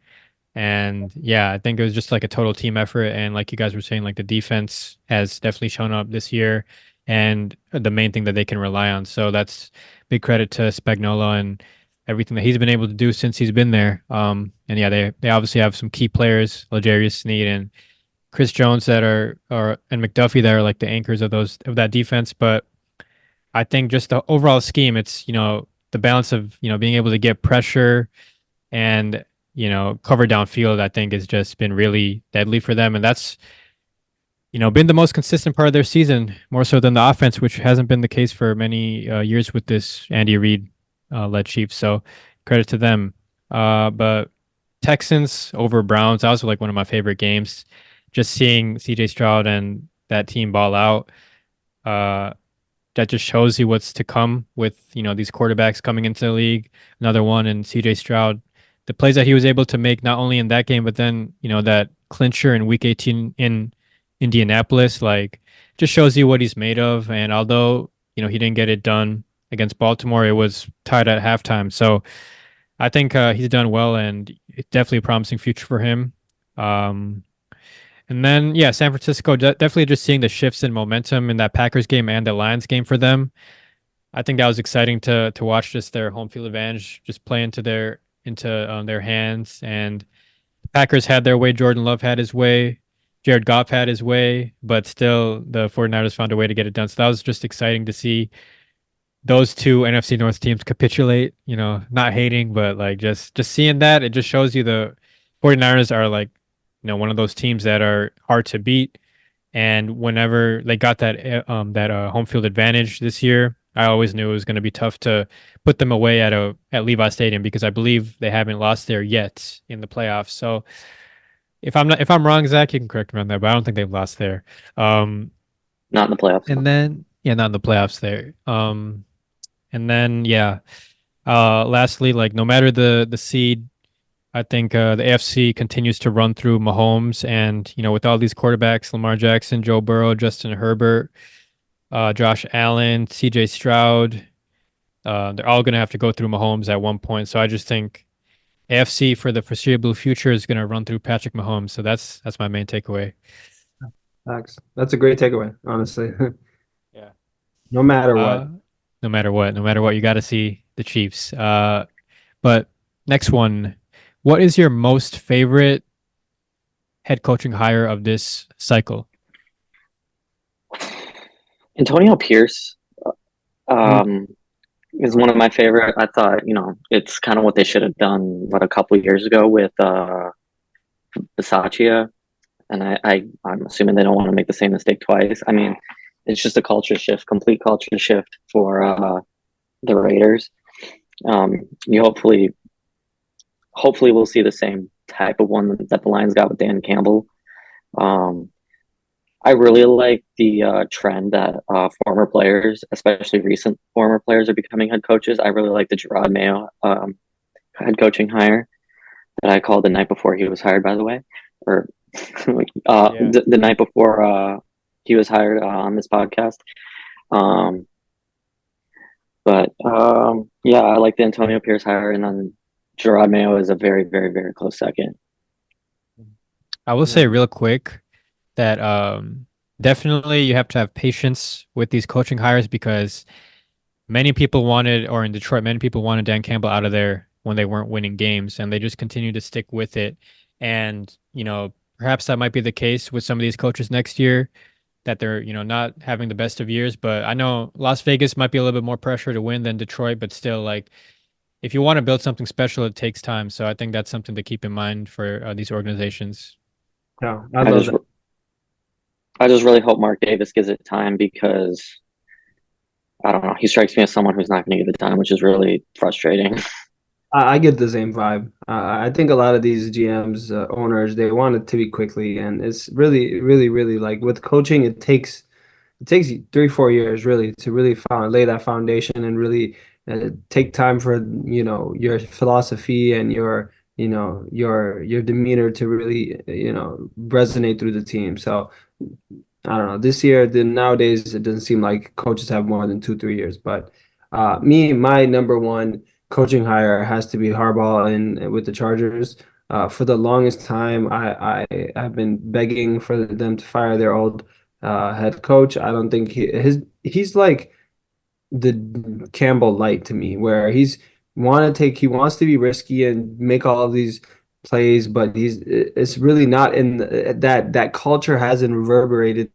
And yeah, I think it was just like a total team effort. And like you guys were saying, like the defense has definitely shown up this year and the main thing that they can rely on. So that's big credit to Spagnola and everything that he's been able to do since he's been there. And yeah, they obviously have some key players, L'Jarius Sneed and Chris Jones that are and McDuffie that are like the anchors of that defense. But I think just the overall scheme, it's, the balance of, being able to get pressure and cover downfield, I think has just been really deadly for them, and that's been the most consistent part of their season, more so than the offense, which hasn't been the case for many years with this Andy Reid led Chiefs. So credit to them. But Texans over Browns, that was like one of my favorite games. Just seeing C.J. Stroud and that team ball out. Uh, that just shows you what's to come with these quarterbacks coming into the league. Another one in C.J. Stroud, the plays that he was able to make not only in that game but then that clincher in Week 18 in Indianapolis, like just shows you what he's made of. And although he didn't get it done against Baltimore. It was tied at halftime. So I think he's done well, and it's definitely a promising future for him. Um, and then, yeah, San Francisco, definitely just seeing the shifts in momentum in that Packers game and the Lions game for them. I think that was exciting to watch, just their home field advantage just play into their hands. And the Packers had their way. Jordan Love had his way. Jared Goff had his way, but still the 49ers found a way to get it done. So that was just exciting to see those two NFC North teams capitulate, not hating, but like just seeing that, it just shows you the 49ers are like, one of those teams that are hard to beat. And whenever they got that home field advantage this year, I always knew it was going to be tough to put them away at Levi Stadium because I believe they haven't lost there yet in the playoffs. So if I'm wrong, Zach, you can correct me on that, but I don't think they've lost there. Not in the playoffs. And then yeah, not in the playoffs there. And then yeah, lastly, like no matter the seed, I think the AFC continues to run through Mahomes, and with all these quarterbacks, Lamar Jackson, Joe Burrow, Justin Herbert, Josh Allen, C.J. Stroud, they're all going to have to go through Mahomes at one point. So I just think AFC for the foreseeable future is going to run through Patrick Mahomes. So that's my main takeaway. Thanks. That's a great takeaway, honestly. Yeah. No matter Uh, what. no matter what, you got to see the Chiefs. But next one, what is your most favorite head coaching hire of this cycle? Antonio Pierce Mm, um, is one of my favorite. I thought, it's kind of what they should have done, a couple of years ago with Bisaccia. And I'm assuming they don't want to make the same mistake twice. I mean, it's just a culture shift, complete culture shift for the Raiders. You hopefully we'll see the same type of one that the Lions got with Dan Campbell. Um, I really like the trend that former players, especially recent former players, are becoming head coaches. I really like the Gerard Mayo head coaching hire that I called the night before he was hired, by the way, or Yeah. the night before he was hired on this podcast. Um, but yeah, I like the Antonio Pierce hire, and then Gerard Mayo is a very, very, very close second. I will say yeah. real quick that definitely you have to have patience with these coaching hires because many people wanted, or in Detroit, many people wanted Dan Campbell out of there when they weren't winning games, and they just continue to stick with it. And, perhaps that might be the case with some of these coaches next year that they're, not having the best of years. But I know Las Vegas might be a little bit more pressure to win than Detroit, but still, like, if you want to build something special, it takes time. So I think that's something to keep in mind for these organizations. Yeah, I I love just that. I just really hope Mark Davis gives it time because I don't know. He strikes me as someone who's not going to give it time, which is really frustrating. I get the same vibe. I think a lot of these GMs, owners, they want it to be quickly, and it's really, really, really like with coaching, it takes you 3 4 years really to really lay that foundation and really take time for your philosophy and your demeanor to really resonate through the team. So I don't know. This year, nowadays, it doesn't seem like coaches have more than 2 3 years. But my number one coaching hire has to be Harbaugh in with the Chargers. For the longest time, I've been begging for them to fire their old head coach. I don't think he's like the Campbell light to me, where he wants to be risky and make all of these plays, but it's really not that culture hasn't reverberated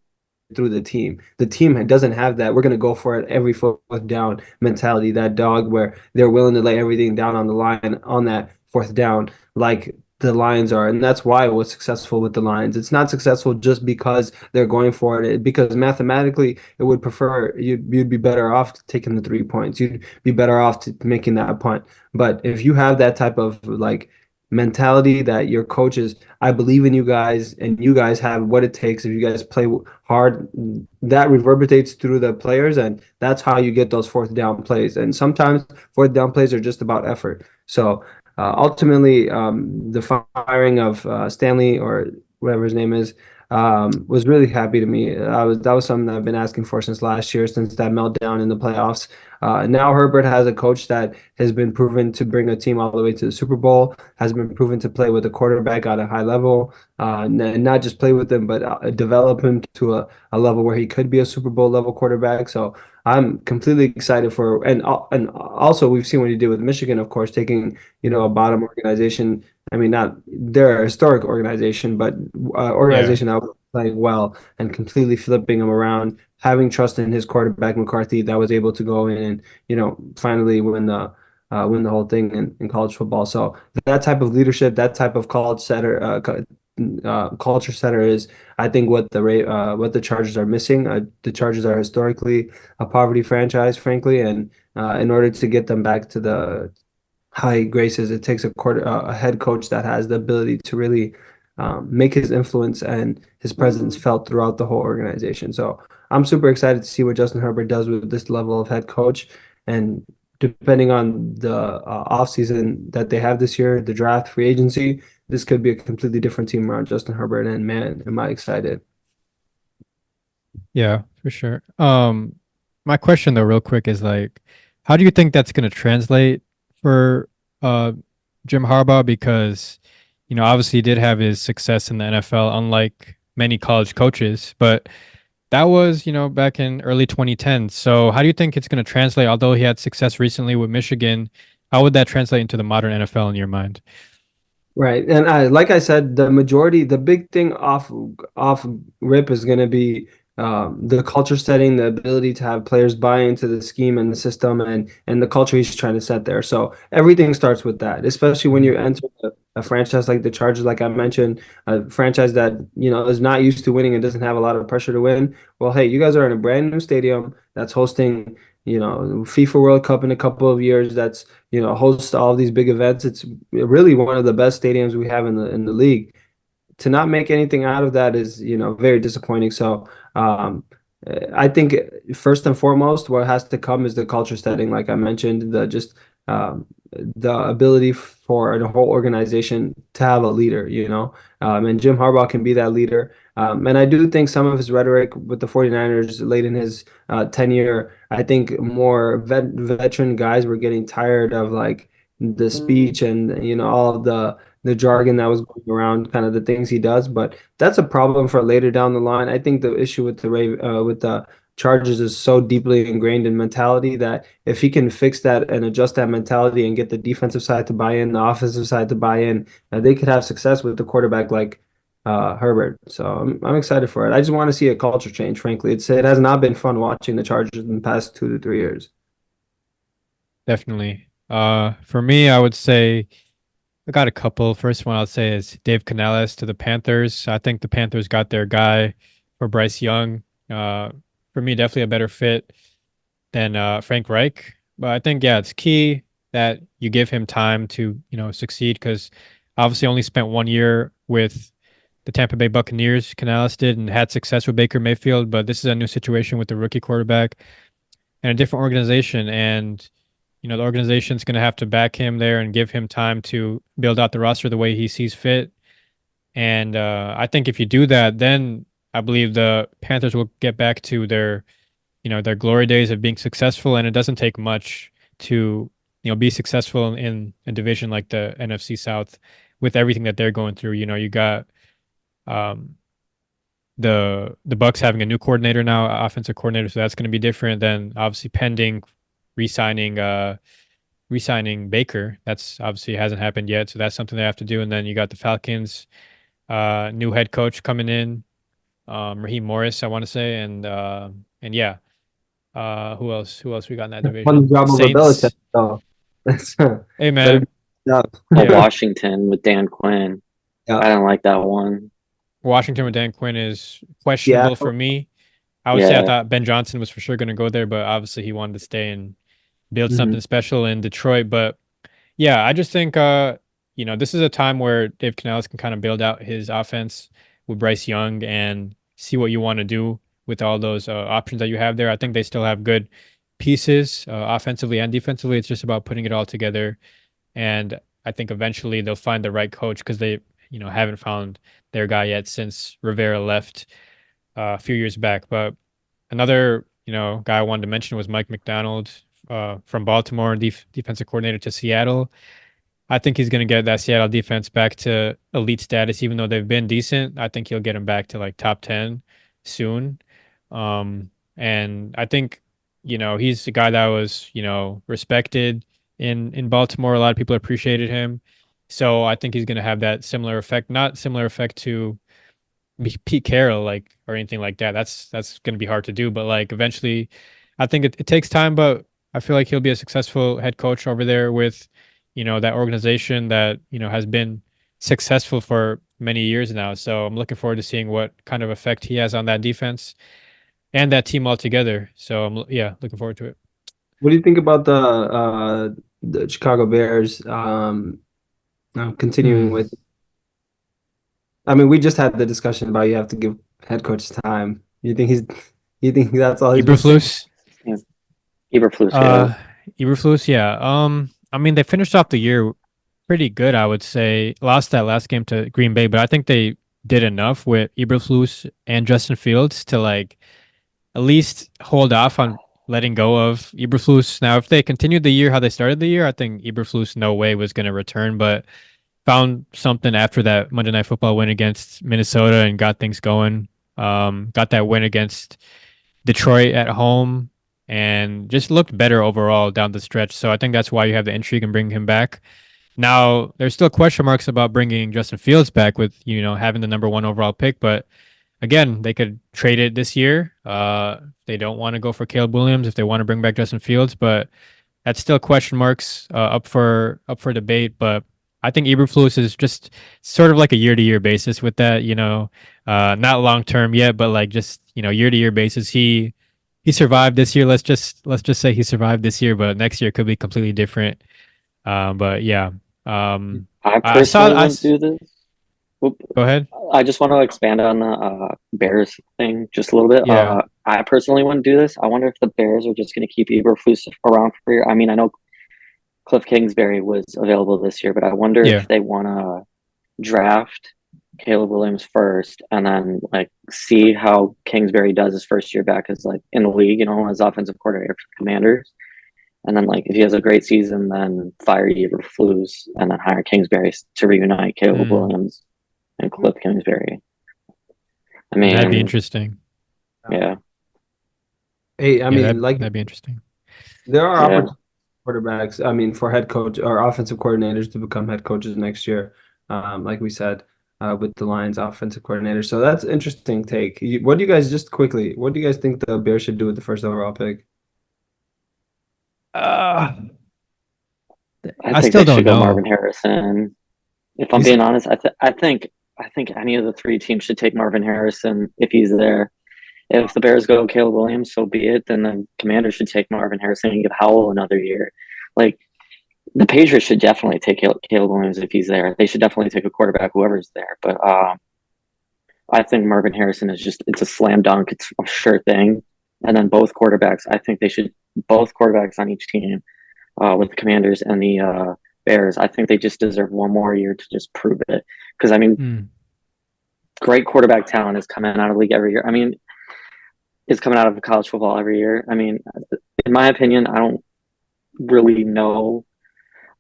through the team. The team doesn't have that. We're going to go for it every fourth down mentality, that dog where they're willing to lay everything down on the line on that fourth down, like the Lions are. And that's why it was successful with the Lions. It's not successful just because they're going for it, because mathematically it would prefer you'd be better off taking the 3 points. You'd be better off making that punt. But if you have that type of like mentality that your coaches, I believe in you guys, and you guys have what it takes. If you guys play hard, that reverberates through the players, and that's how you get those fourth down plays. And sometimes fourth down plays are just about effort. So ultimately, the firing of Stanley or whatever his name is, was really happy to me. That was something that I've been asking for since last year, since that meltdown in the playoffs. Now Herbert has a coach that has been proven to bring a team all the way to the Super Bowl, has been proven to play with a quarterback at a high level, and not just play with him, but develop him to a level where he could be a Super Bowl level quarterback. So I'm completely excited for, and also we've seen what he did with Michigan, of course, taking, a bottom organization. I mean, not they're a historic organization, but Yeah. organization that was playing well and completely flipping them around, having trust in his quarterback McCarthy that was able to go in and finally win the whole thing in college football. So that type of leadership, that type of college setter, culture setter is, I think, what the Chargers are missing. The Chargers are historically a poverty franchise, frankly, and in order to get them back to the high graces, it takes a head coach that has the ability to really make his influence and his presence felt throughout the whole organization. So I'm super excited to see what Justin Herbert does with this level of head coach. And depending on the offseason that they have this year, the draft, free agency, this could be a completely different team around Justin Herbert. And man, am I excited. Yeah, for sure. My question though, real quick, is like, how do you think that's going to translate for uh Jim Harbaugh? Because, obviously he did have his success in the NFL, unlike many college coaches, but that was, back in early 2010s. So how do you think it's going to translate? Although he had success recently with Michigan, how would that translate into the modern NFL in your mind? Right. And like I said, the big thing off rip is going to be the culture setting, the ability to have players buy into the scheme and the system and the culture he's trying to set there. So everything starts with that, especially when Mhm. you enter a franchise like the Chargers, like I mentioned, a franchise that, is not used to winning and doesn't have a lot of pressure to win. Well, hey, you guys are in a brand new stadium that's hosting, FIFA World Cup in a couple of years. That's hosts all of these big events. It's really one of the best stadiums we have in the league. To not make anything out of that is, very disappointing. So, I think first and foremost, what has to come is the culture setting, like I mentioned, um, the ability for the whole organization to have a leader, and Jim Harbaugh can be that leader. And I do think some of his rhetoric with the 49ers late in his tenure, I think more veteran guys were getting tired of like the speech and all of the jargon that was going around, kind of the things he does. But that's a problem for later down the line. I think the issue with with the Chargers is so deeply ingrained in mentality that if he can fix that and adjust that mentality and get the defensive side to buy in, the offensive side to buy in, they could have success with the quarterback like Herbert. So I'm excited for it. I just want to see a culture change. Frankly, it has not been fun watching the Chargers in the past 2 to 3 years. Definitely. For me, I would say I got a couple. First one I'll say is Dave Canales to the Panthers. I think the Panthers got their guy for Bryce Young. Uh, for me, definitely a better fit than Frank Reich. But I think, yeah, it's key that you give him time to, succeed, because obviously only spent 1 year with the Tampa Bay Buccaneers. Canales did, and had success with Baker Mayfield. But this is a new situation with the rookie quarterback and a different organization. And the organization's going to have to back him there and give him time to build out the roster the way he sees fit. And I think if you do that, then I believe the Panthers will get back to their glory days of being successful. And it doesn't take much to, be successful in a division like the NFC South with everything that they're going through. You got um, the Bucks having a new coordinator now, offensive coordinator, so that's going to be different than obviously pending re-signing re-signing Baker. That's obviously hasn't happened yet, so that's something they have to do. And then you got the Falcons, new head coach coming in, Raheem Morris, I want to say, and yeah, who else? Who else we got in that Won the division? job over Belichick, Saints. so that's Hey better be man, job. yeah, Washington with Dan Quinn. Yeah. I don't like that one. Washington with Dan Quinn is questionable for Seattle. me. I would say I Yeah. thought Ben Johnson was for sure going to go there, but obviously he wanted to stay and build Hmm. something special in Detroit. But yeah, I just think this is a time where Dave Canales can kind of build out his offense with Bryce Young and see what you want to do with all those options that you have there. I think they still have good pieces offensively and defensively. It's just about putting it all together, and I think eventually they'll find the right coach, because haven't found their guy yet since Rivera left a few years back. But another, guy I wanted to mention was Mike McDonald from Baltimore, defensive coordinator to Seattle. I think he's going to get that Seattle defense back to elite status, even though they've been decent. I think he'll get them back to like top 10 soon. And I think, he's a guy that was, respected in Baltimore. A lot of people appreciated him. So I think he's going to have that similar effect, not similar effect to Pete Carroll, like, or anything like that. That's going to be hard to do, but like eventually I think it takes time, but I feel like he'll be a successful head coach over there with, that organization that, has been successful for many years now. So I'm looking forward to seeing what kind of effect he has on that defense and that team altogether. So yeah, looking forward to it. What do you think about the Chicago Bears continuing Hmm. with? I mean, we just had the discussion about you have to give head coach time. You think that's all he's missing? Eberflus. Yeah. Eberflus, yeah. Uh, Eberflus, yeah. I mean, they finished off the year pretty good, I would say. Lost that last game to Green Bay, but I think they did enough with Eberflus and Justin Fields to like at least hold off on letting go of Eberflus. Now, if they continued the year how they started the year, I think Eberflus no way was going to return, but found something after that Monday Night Football win against Minnesota and got things going. Got that win against Detroit at home and just looked better overall down the stretch. So I think that's why you have the intrigue and bring him back. Now, there's still question marks about bringing Justin Fields back with, having the number one overall pick, but again, they could trade it this year. They don't want to go for Caleb Williams if they want to bring back Justin Fields, but that's still question marks up for debate. But I think Eberflus is just sort of like a year to year basis with that. Not long term yet, but like just year to year basis. He survived this year. Let's just say he survived this year, but next year could be completely different. But yeah, I I saw. personally wouldn't do this. Whoop. Go ahead. I just want to expand on the Bears thing just a little bit. Yeah, I personally wouldn't do this. I wonder if the Bears are just going to keep Eberflus around for a year. I mean, I know Cliff Kingsbury was available this year, but I wonder yeah. if they want to draft Caleb Williams first and then like see how Kingsbury does his first year back as like in the league, as offensive coordinator for the Commanders. And then like if he has a great season, then fire Eberflus and then hire Kingsbury to reunite Caleb Mm, Williams and Cliff Kingsbury. I that'd be mean, interesting. yeah, Hey, I Yeah, mean, that'd be interesting. there are yeah. opportunities for quarterbacks. I mean, for head coach or offensive coordinators to become head coaches next year, like we said, with the Lions offensive coordinator. So that's interesting take. What do you guys just quickly? What do you guys think the Bears should do with the first overall pick? Uh, I I think still they don't should go Marvin know. Harrison. If I'm You said being honest, I think any of the three teams should take Marvin Harrison if he's there. If the Bears go Caleb Williams, so be it. Then the Commanders should take Marvin Harrison and give Howell another year. Like the Patriots should definitely take Caleb Williams if he's there. They should definitely take a quarterback, whoever's there. But I think Marvin Harrison is it's a slam dunk. It's a sure thing. And then I think they should both quarterbacks on each team with the Commanders and the Bears. I think they just deserve one more year to just prove it. Because I mean, Hmm. great quarterback talent is coming out of the league every year. I mean, is coming out of college football every year. I mean, in my opinion, I don't really know.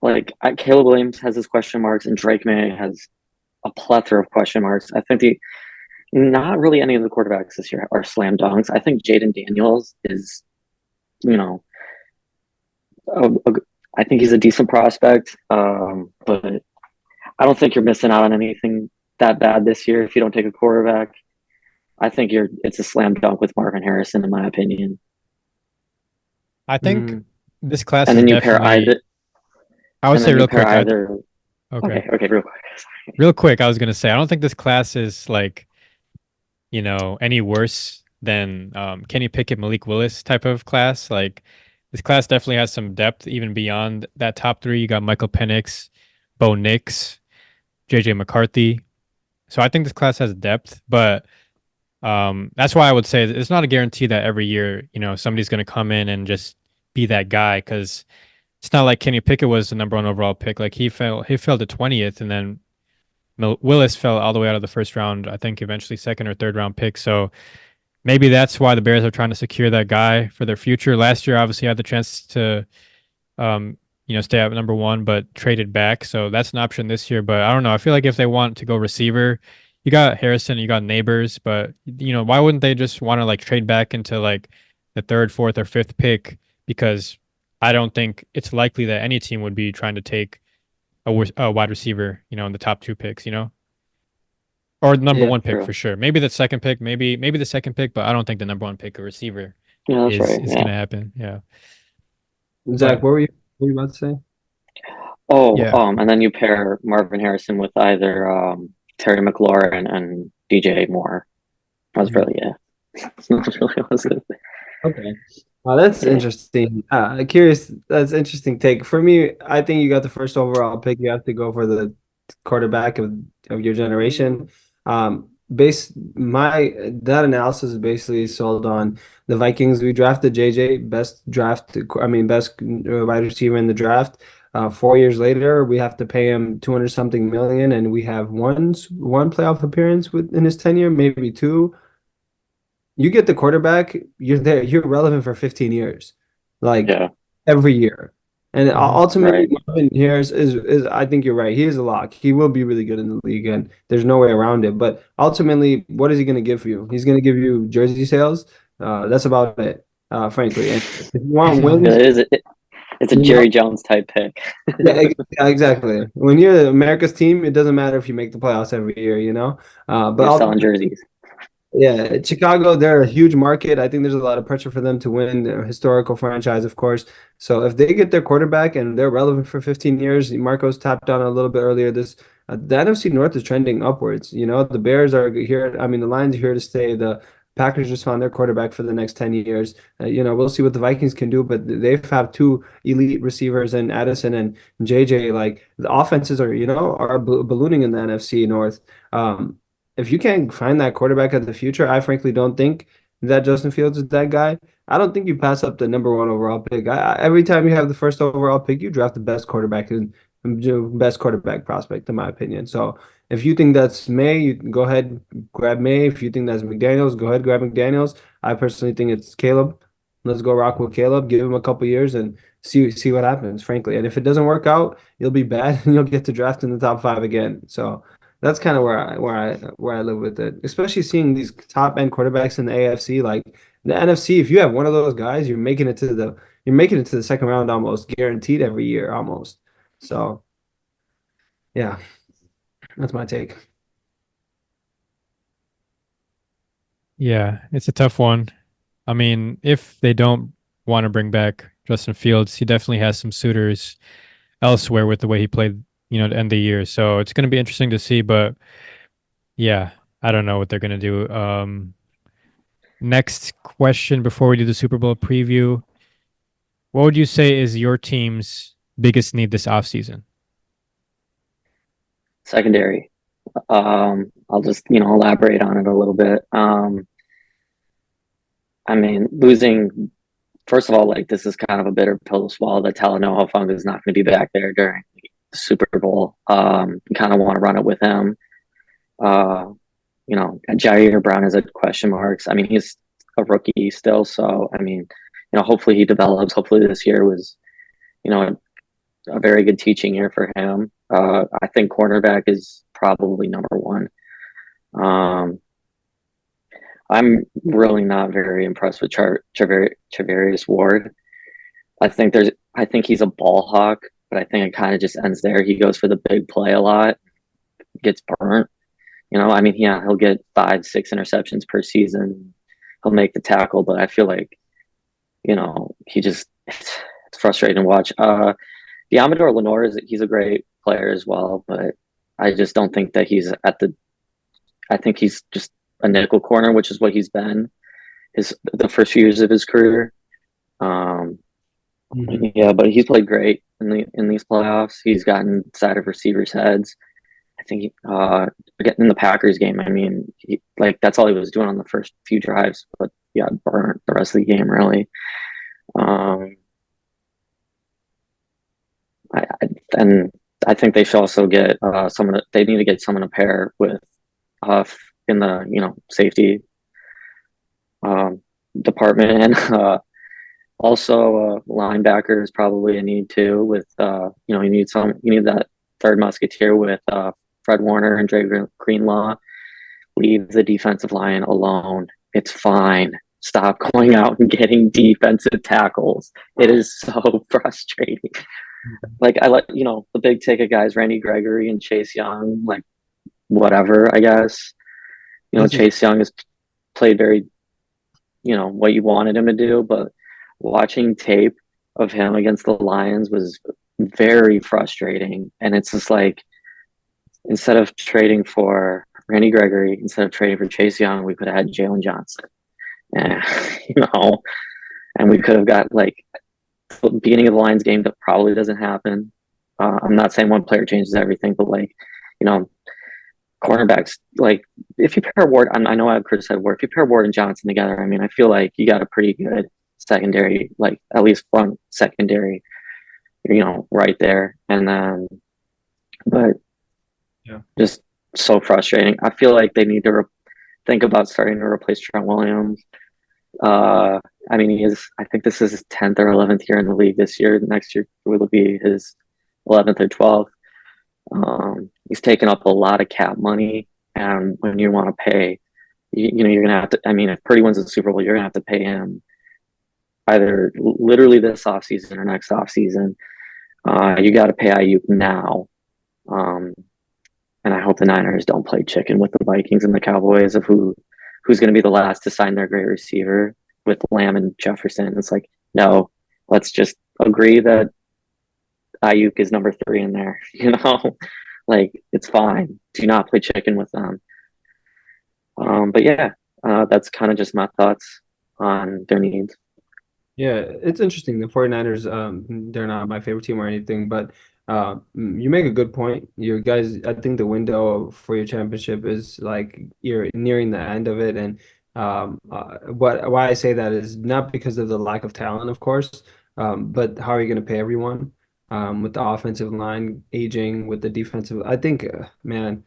Like Caleb Williams has his question marks, and Drake May has a plethora of question marks. I think not really any of the quarterbacks this year are slam dunks. I think Jaden Daniels is, you know, a, a, I think he's a decent prospect, but I don't think you're missing out on anything that bad this year if you don't take a quarterback. I think it's a slam dunk with Marvin Harrison, in my opinion. I think mm, this class And is then you pair definitely. either, I would and say then you real pair quick. either. Okay, Okay, real quick. real quick. I was gonna say I don't think this class is like any worse than Kenny Pickett, Malik Willis type of class. Like this class definitely has some depth even beyond that top three. You got Michael Penix, Bo Nix, JJ McCarthy. So I think this class has depth, but that's why I would say it's not a guarantee that every year, somebody's going to come in and just be that guy because it's not like Kenny Pickett was the number one overall pick. Like he fell to 20th and then Willis fell all the way out of the first round. I think eventually second or third round pick. So maybe that's why the Bears are trying to secure that guy for their future. Last year, obviously, had the chance to, um, stay at number one, but traded back. So that's an option this year. But I don't know. I feel like if they want to go receiver, you got Harrison, you got Neighbors, but why wouldn't they just want to like trade back into like the third, fourth, or fifth pick? Because I don't think it's likely that any team would be trying to take a wide receiver, in the top two picks, or the number Yeah, one pick True. for sure. Maybe the second pick, maybe the second pick, but I don't think the number one pick, a receiver, Yeah, that's is right. is Yeah. gonna happen. Yeah, Zach, but what were you about to say? Oh, yeah, and then you pair Marvin Harrison with either Terry McLaurin and DJ Moore. That was Mhm. really it. That's not really what I was gonna say. Okay. That's Yeah. interesting. Curious. That's interesting take. For me, I think you got the first overall pick. You have to go for the quarterback of your generation. That analysis is basically sold on the Vikings. We drafted JJ, best draft, I mean, best wide receiver in the draft. 4 years later, we have to pay him 200 something million, and we have one playoff appearance in his tenure, maybe two. You get the quarterback, you're there, you're relevant for 15 years, like Yeah. every year. And hmm ultimately, Right. Marvin Harris is I think you're right. He is a lock. He will be really good in the league, and there's no way around it. But ultimately, what is he going to give you? He's going to give you jersey sales. That's about it, frankly. And if you want wins, It is. It's a you Jerry know, Jones type pick. yeah, exactly. When you're America's team, it doesn't matter if you make the playoffs every year. But You're selling ultimately, jerseys. yeah, Chicago, they're a huge market. I think there's a lot of pressure for them to win. They're a historical franchise, of course. So if they get their quarterback and they're relevant for 15 years, Marcos tapped on a little bit earlier. The NFC North is trending upwards. The Bears are here. I mean, the Lions are here to stay. The Packers just found their quarterback for the next 10 years. We'll see what the Vikings can do, but they've have two elite receivers and Addison and JJ. Like the offenses are ballooning in the NFC North. If you can't find that quarterback of the future, I frankly don't think that Justin Fields is that guy. I don't think you pass up the number one overall pick. Every time you have the first overall pick, you draft the best quarterback and best quarterback prospect, in my opinion. So if you think that's May, you can go ahead grab May. If you think that's McDaniels, go ahead grab McDaniels. I personally think it's Caleb. Let's go rock with Caleb. Give him a couple years and see what happens, frankly. And if it doesn't work out, you'll be bad and you'll get to draft in the top five again. So that's kind of where I live with it, especially seeing these top end quarterbacks in the AFC. Like the NFC, if you have one of those guys, you're making it to the second round almost guaranteed every year almost. So yeah, that's my take. yeah, it's a tough one. I mean, if they don't want to bring back Justin Fields, he definitely has some suitors elsewhere with the way he played, to end the year. So it's going to be interesting to see. But yeah, I don't know what they're going to do. Next question before we do the Super Bowl preview. What would you say is your team's biggest need this offseason? Secondary. I'll just elaborate on it a little bit. I mean, losing. First of all, like this is kind of a bitter pill to swallow that Talanoa Hufanga is not going to be back there during the Super Bowl. You kind of want to run it with him. Uh, Jair Brown is a question marks. I mean, he's a rookie still, so I mean, hopefully he develops. Hopefully this year was, a very good teaching year for him. I think cornerback is probably number one. Um, I'm really not very impressed with Charvarius Ward. I think he's a ball hawk, but I think it kind of just ends there. He goes for the big play a lot, gets burnt. I mean, yeah, he'll get 5, 6 interceptions per season. He'll make the tackle, but I feel like, he just it's frustrating to watch. Diamador Lenore he's a great player as well, but I just don't think that he's at the. I think he's just a nickel corner, which is what he's been the first few years of his career. Um, Mhm. yeah, but he's played great in these playoffs. He's gotten inside of receivers' heads. I think getting in the Packers game. I mean, like that's all he was doing on the first few drives, but yeah, burnt the rest of the game really. Um, I, and I think they should also get someone. They need to get someone to pair with Huff in the safety um, department, and also linebacker is probably a need too. With you need that third musketeer with Fred Warner and Dre Greenlaw. Leave the defensive line alone. It's fine. Stop going out and getting defensive tackles. It is so frustrating. Like I let the big ticket guys, Randy Gregory and Chase Young, like whatever. I guess This is Chase Young has played very what you wanted him to do, but watching tape of him against the Lions was very frustrating. And it's just like instead of trading for Randy Gregory, instead of trading for Chase Young, we could have had Jalen Johnson. And, and we could have got like the beginning of the Lions game that probably doesn't happen. I'm not saying one player changes everything, but like, you know, cornerbacks, like if you pair Ward, I know I've criticized Ward, if you pair Ward and Johnson together, I mean, I feel like you got a pretty good secondary, like at least one secondary, right there. And then, but yeah. just so frustrating. I feel like they need to think about starting to replace Trent Williams. I mean, I think this is his 10th or 11th year in the league this year. Next year will be his 11th or 12th. He's taken up a lot of cap money, and when you want to pay, you're gonna have to. I mean, if Purdy wins the Super Bowl, you're gonna have to pay him either literally this offseason or next offseason. You got to pay Ayuk now, and I hope the Niners don't play chicken with the Vikings and the Cowboys of who's going to be the last to sign their great receiver with Lamb and Jefferson. It's like, no, let's just agree that Ayuk is number 3 in there. Like it's fine. Do not play chicken with them. But yeah, that's kind of just my thoughts on their needs. Yeah, it's interesting. The 49ers, they're not my favorite team or anything, but you make a good point. You guys, I think the window for your championship is like you're nearing the end of it. And why I say that is not because of the lack of talent, of course, but how are you going to pay everyone? With the offensive line aging, with the defensive, I think, man,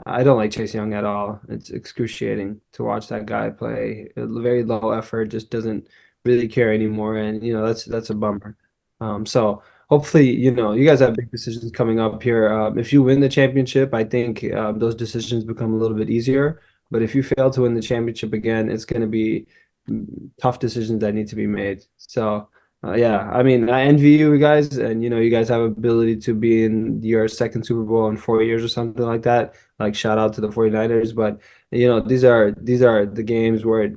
I don't like Chase Young at all. It's excruciating to watch that guy play. Very low effort, just doesn't really care anymore, and that's a bummer. So hopefully, you guys have big decisions coming up here. If you win the championship, I think those decisions become a little bit easier. But if you fail to win the championship again, it's going to be tough decisions that need to be made. So. Yeah, I mean, I envy you guys, and you guys have ability to be in your second Super Bowl in 4 years or something like that. Like shout out to the 49ers, but these are the games where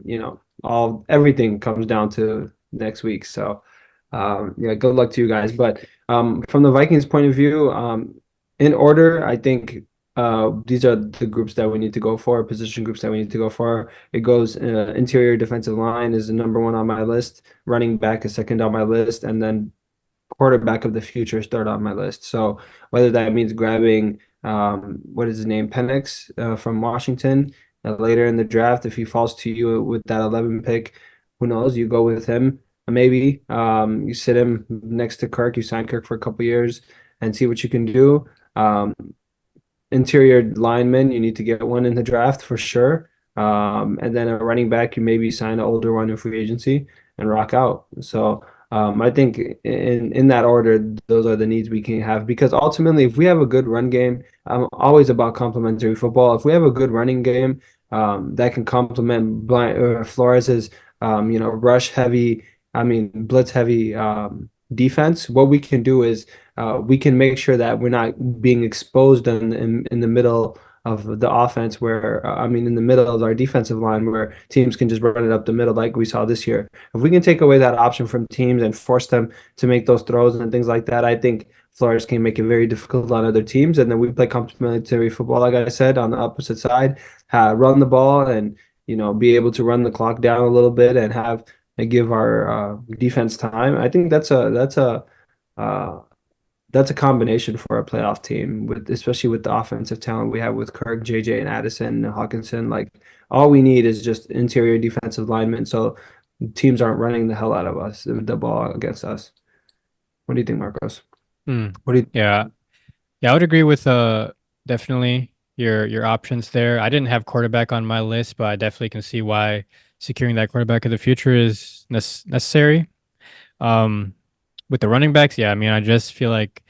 everything comes down to next week. So yeah, good luck to you guys. But from the Vikings point of view, in order, I think these are the groups that we need to go for, position groups that we need to go for. It goes interior defensive line is the number 1 on my list, running back is second on my list, and then quarterback of the future is third on my list. So whether that means grabbing what is his name, Penix from Washington later in the draft, if he falls to you with that 11 pick, who knows? You go with him. Maybe you sit him next to Kirk, you sign Kirk for a couple years and see what you can do. Interior lineman, you need to get one in the draft for sure. And then a running back, you maybe sign an older one in free agency and rock out. So I think in that order, those are the needs we can have because ultimately, if we have a good run game, I'm always about complementary football. If we have a good running game that can complement Flores's, rush heavy, I mean blitz heavy defense, what we can do is we can make sure that we're not being exposed in the middle of the offense where in the middle of our defensive line where teams can just run it up the middle like we saw this year. If we can take away that option from teams and force them to make those throws and things like that, I think Flores can make it very difficult on other teams. And then we play complementary football, like I said, on the opposite side, run the ball and be able to run the clock down a little bit and have and give our defense time. I think uh, that's a combination for a playoff team with especially with the offensive talent we have with Kirk, JJ, and Addison and Hawkinson. Like all we need is just interior defensive linemen so teams aren't running the hell out of us the ball against us. What do you think, Marcos? Mm, What do you yeah. Yeah, I would agree with definitely your options there. I didn't have quarterback on my list, but I definitely can see why securing that quarterback of the future is necessary. Um, with the running backs, yeah, I mean, I just feel like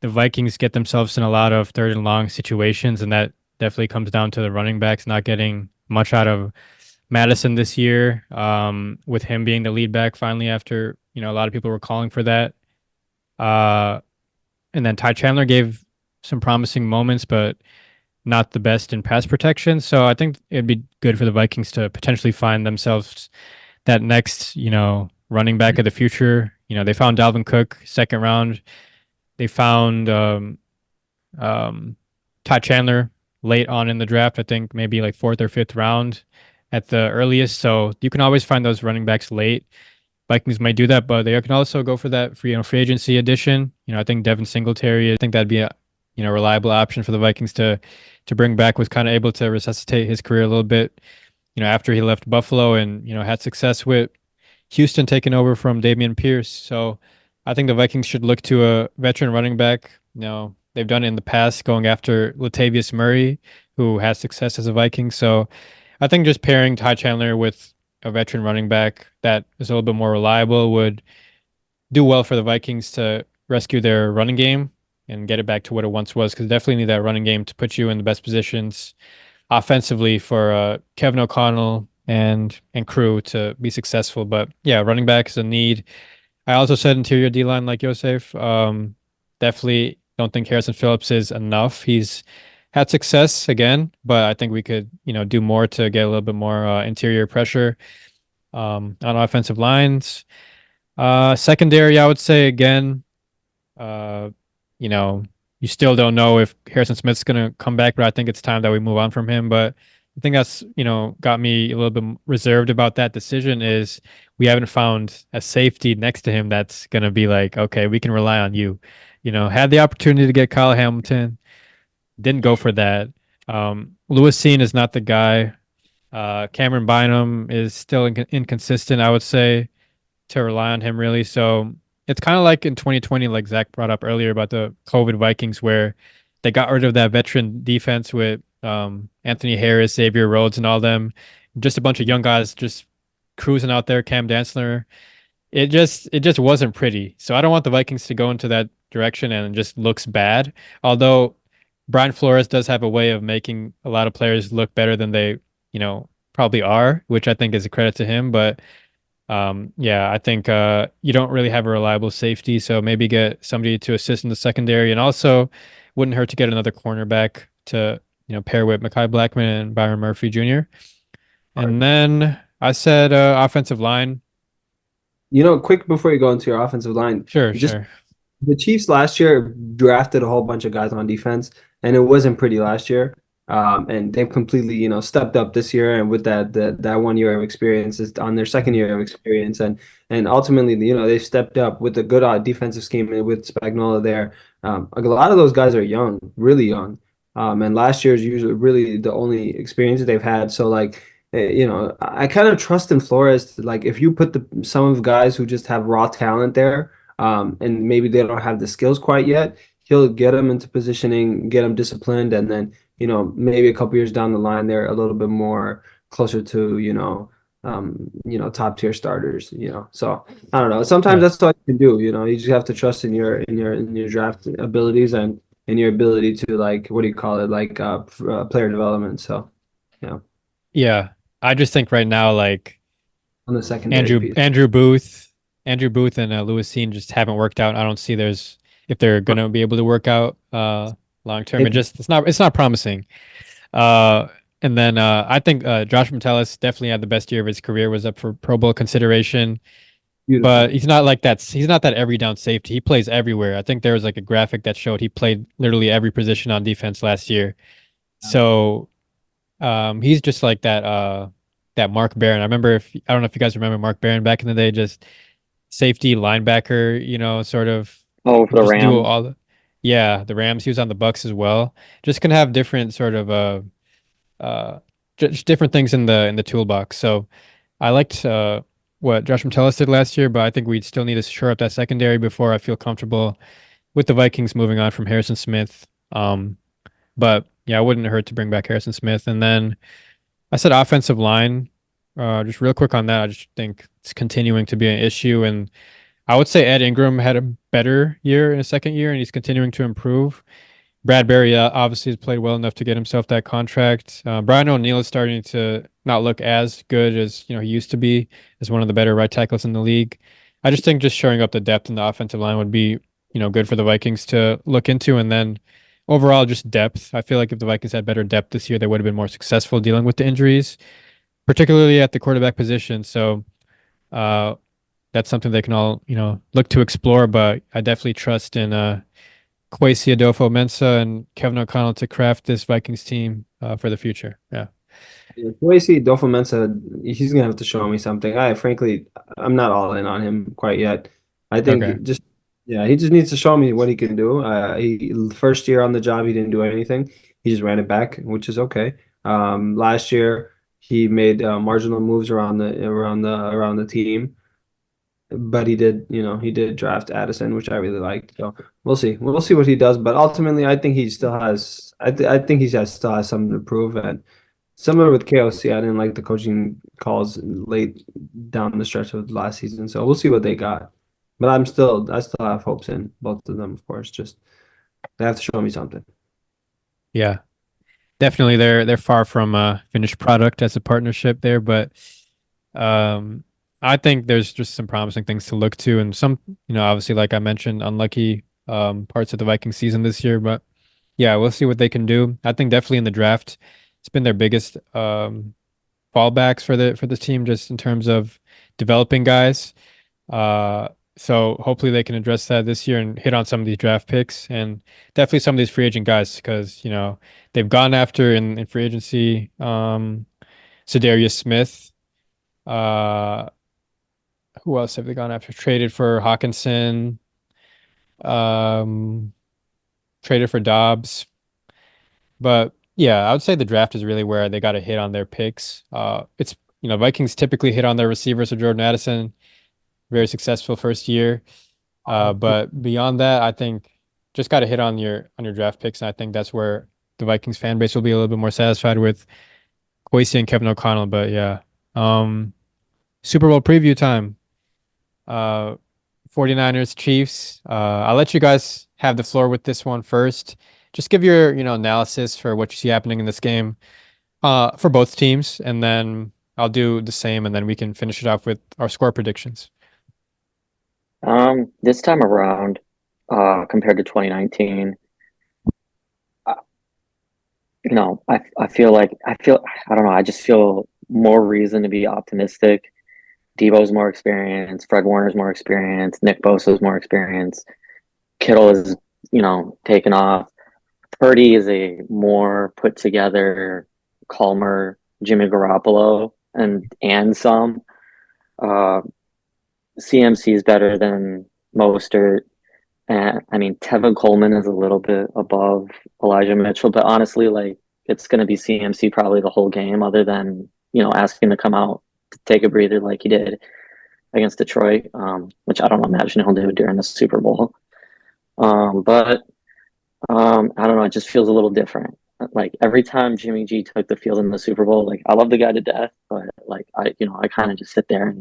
the Vikings get themselves in a lot of third and long situations, and that definitely comes down to the running backs not getting much out of Madison this year. With him being the lead back finally after, a lot of people were calling for that. Uh, and then Ty Chandler gave some promising moments, but not the best in pass protection. So I think it'd be good for the Vikings to potentially find themselves that next, running back of the future. They found Dalvin Cook second round. They found um, Ty Chandler late on in the draft. I think maybe like fourth or fifth round at the earliest. So you can always find those running backs late. Vikings might do that, but they can also go for that free agency addition. I think Devin Singletary, I think that'd be a reliable option for the Vikings to bring back. Was kind of able to resuscitate his career a little bit, after he left Buffalo and had success with Houston taking over from Dameon Pierce. So I think the Vikings should look to a veteran running back. They've done it in the past, going after Latavius Murray, who has success as a Viking. So I think just pairing Ty Chandler with a veteran running back that is a little bit more reliable would do well for the Vikings to rescue their running game and get it back to what it once was. Because definitely need that running game to put you in the best positions offensively for Kevin O'Connell and crew to be successful. But yeah, running back is a need. I also said interior D line like Yossef. Definitely don't think Harrison Phillips is enough. He's had success again, but I think we could, do more to get a little bit more interior pressure on offensive lines. Secondary, I would say again, uh, you know, you still don't know if Harrison Smith's gonna come back, but I think it's time that we move on from him. But I think that's, got me a little bit reserved about that decision is we haven't found a safety next to him that's gonna be like, okay, we can rely on you. Had the opportunity to get Kyle Hamilton, didn't go for that. Lewis Seen is not the guy. Cameron Bynum is still inconsistent, I would say, to rely on him really. So it's kind of like in 2020, like Zach brought up earlier about the COVID Vikings, where they got rid of that veteran defense with Anthony Harris, Xavier Rhodes, and all them. Just a bunch of young guys just cruising out there. Cam Dantzler. It just wasn't pretty. So I don't want the Vikings to go into that direction and it just looks bad. Although Brian Flores does have a way of making a lot of players look better than they, probably are, which I think is a credit to him. But yeah, I think you don't really have a reliable safety, so maybe get somebody to assist in the secondary, and also wouldn't hurt to get another cornerback to pair with Mekhi Blackman and Byron Murphy Jr. And then I said offensive line. Quick before you go into your offensive line, Sure, just sure. the Chiefs last year drafted a whole bunch of guys on defense, and it wasn't pretty last year. And they've completely, stepped up this year, and with that 1 year of experience is on their second year of experience, and ultimately, they've stepped up with a good defensive scheme and with Spagnuolo there. A lot of those guys are young, really young, and last year is usually really the only experience they've had. So like, I kind of trust in Flores. Like, if you put some of the guys who just have raw talent there and maybe they don't have the skills quite yet, he'll get them into positioning, get them disciplined, and then maybe a couple years down the line, they're a little bit more closer to top tier starters. So I don't know. Sometimes Yeah. that's all you can do. You just have to trust in your draft abilities and in your ability to, like, what do you call it, like player development. So yeah, Yeah. I just think right now, like on the secondary Andrew piece. Andrew Booth, Andrew Booth and Lewis Seen just haven't worked out. I don't see there's if they're gonna be able to work out long term. It's It's not promising. Uh, and then I think Josh Metellus definitely had the best year of his career, was up for Pro Bowl consideration, but beautiful. he's not like that. He's not that every down safety. He plays everywhere. I think there was like a graphic that showed he played literally every position on defense last year. So he's just like that Mark Barron. I don't know if you guys remember Mark Barron back in the day, just safety linebacker, sort of Oh, for would the just do Rams. all yeah, the Rams. He was on the Bucks as well. Just can have different sort of uh, just different things in the toolbox. So I liked what Josh Metellus did last year, but I think we still need to shore up that secondary before I feel comfortable with the Vikings moving on from Harrison Smith. But yeah, it wouldn't hurt to bring back Harrison Smith. And then I said offensive line. Just real quick on that, I just think it's continuing to be an issue. And I would say Ed Ingram had a better year in his second year, and he's continuing to improve. Bradbury obviously has played well enough to get himself that contract. Brian O'Neill is starting to not look as good as he used to be as one of the better right tackles in the league. I just think just showing up the depth in the offensive line would be good for the Vikings to look into, and then overall just depth. I feel like if the Vikings had better depth this year, they would have been more successful dealing with the injuries, particularly at the quarterback position. So uh, that's something they can all look to explore. But I definitely trust in Kwesi Adolfo-Mensah and Kevin O'Connell to craft this Vikings team for the future. Yeah. Kwesi Adolfo-Mensah, he's gonna have to show me something. Frankly, I'm not all in on him quite yet. I Okay. think just yeah, he just needs to show me what he can do. He first year on the job, he didn't do anything. He just ran it back, which is okay. Last year he made marginal moves around the team, but he did draft Addison, which I really liked. So we'll see what he does. But ultimately, I think he still has. I think still has something to prove. And similar with KOC, I didn't like the coaching calls late down the stretch of last season. So we'll see what they got. But I still have hopes in both of them, of course. Just they have to show me something. Yeah. Definitely they're far from a finished product as a partnership there, but um I think there's just some promising things to look to, and some, obviously like I mentioned, unlucky parts of the Viking season this year, but yeah, we'll see what they can do. I think definitely in the draft, it's been their biggest fallbacks for the team just in terms of developing guys. Uh, so hopefully they can address that this year and hit on some of these draft picks and definitely some of these free agent guys because they've gone after in free agency Sedarius Smith. Uh, who else have they gone after? Traded for Hawkinson. Um, traded for Dobbs. But yeah, I would say the draft is really where they got to hit on their picks. It's Vikings typically hit on their receivers. So Jordan Addison, very successful first year. But beyond that, I think just got to hit on your draft picks, and I think that's where the Vikings fan base will be a little bit more satisfied with Kwesi and Kevin O'Connell. But yeah, um, Super Bowl preview time. Uh, 49ers Chiefs. I'll let you guys have the floor with this one first. Just give your analysis for what you see happening in this game for both teams, and then I'll do the same, and then we can finish it off with our score predictions. This time around, compared to 2019, uh, I don't know, I just feel more reason to be optimistic. Debo's more experienced, Fred Warner's more experienced, Nick Bosa's more experienced, Kittle is, taken off. Purdy is a more put together, calmer Jimmy Garoppolo and some. Uh, CMC is better than Mostert. And I mean, Tevin Coleman is a little bit above Elijah Mitchell, but honestly, like it's going to be CMC probably the whole game, other than asking to come out to take a breather like he did against Detroit, which I don't imagine he'll do during the Super Bowl. But I don't know, it just feels a little different. Like every time Jimmy G took the field in the Super Bowl, like I love the guy to death, but like I kind of just sit there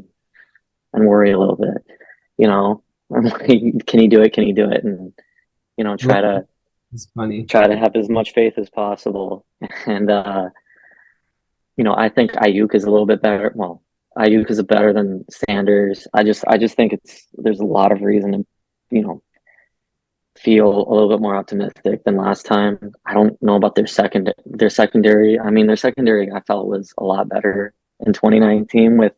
and worry a little bit, you know. I'm like, can he do it? Can he do it? And try to It's funny. have as much faith as possible. And I think Ayuk is a little bit better. Well, Ayuk is better than Sanders. I just think there's a lot of reason to, you know, feel a little bit more optimistic than last time. I don't know about their secondary. I mean, their secondary I felt was a lot better in 2019 with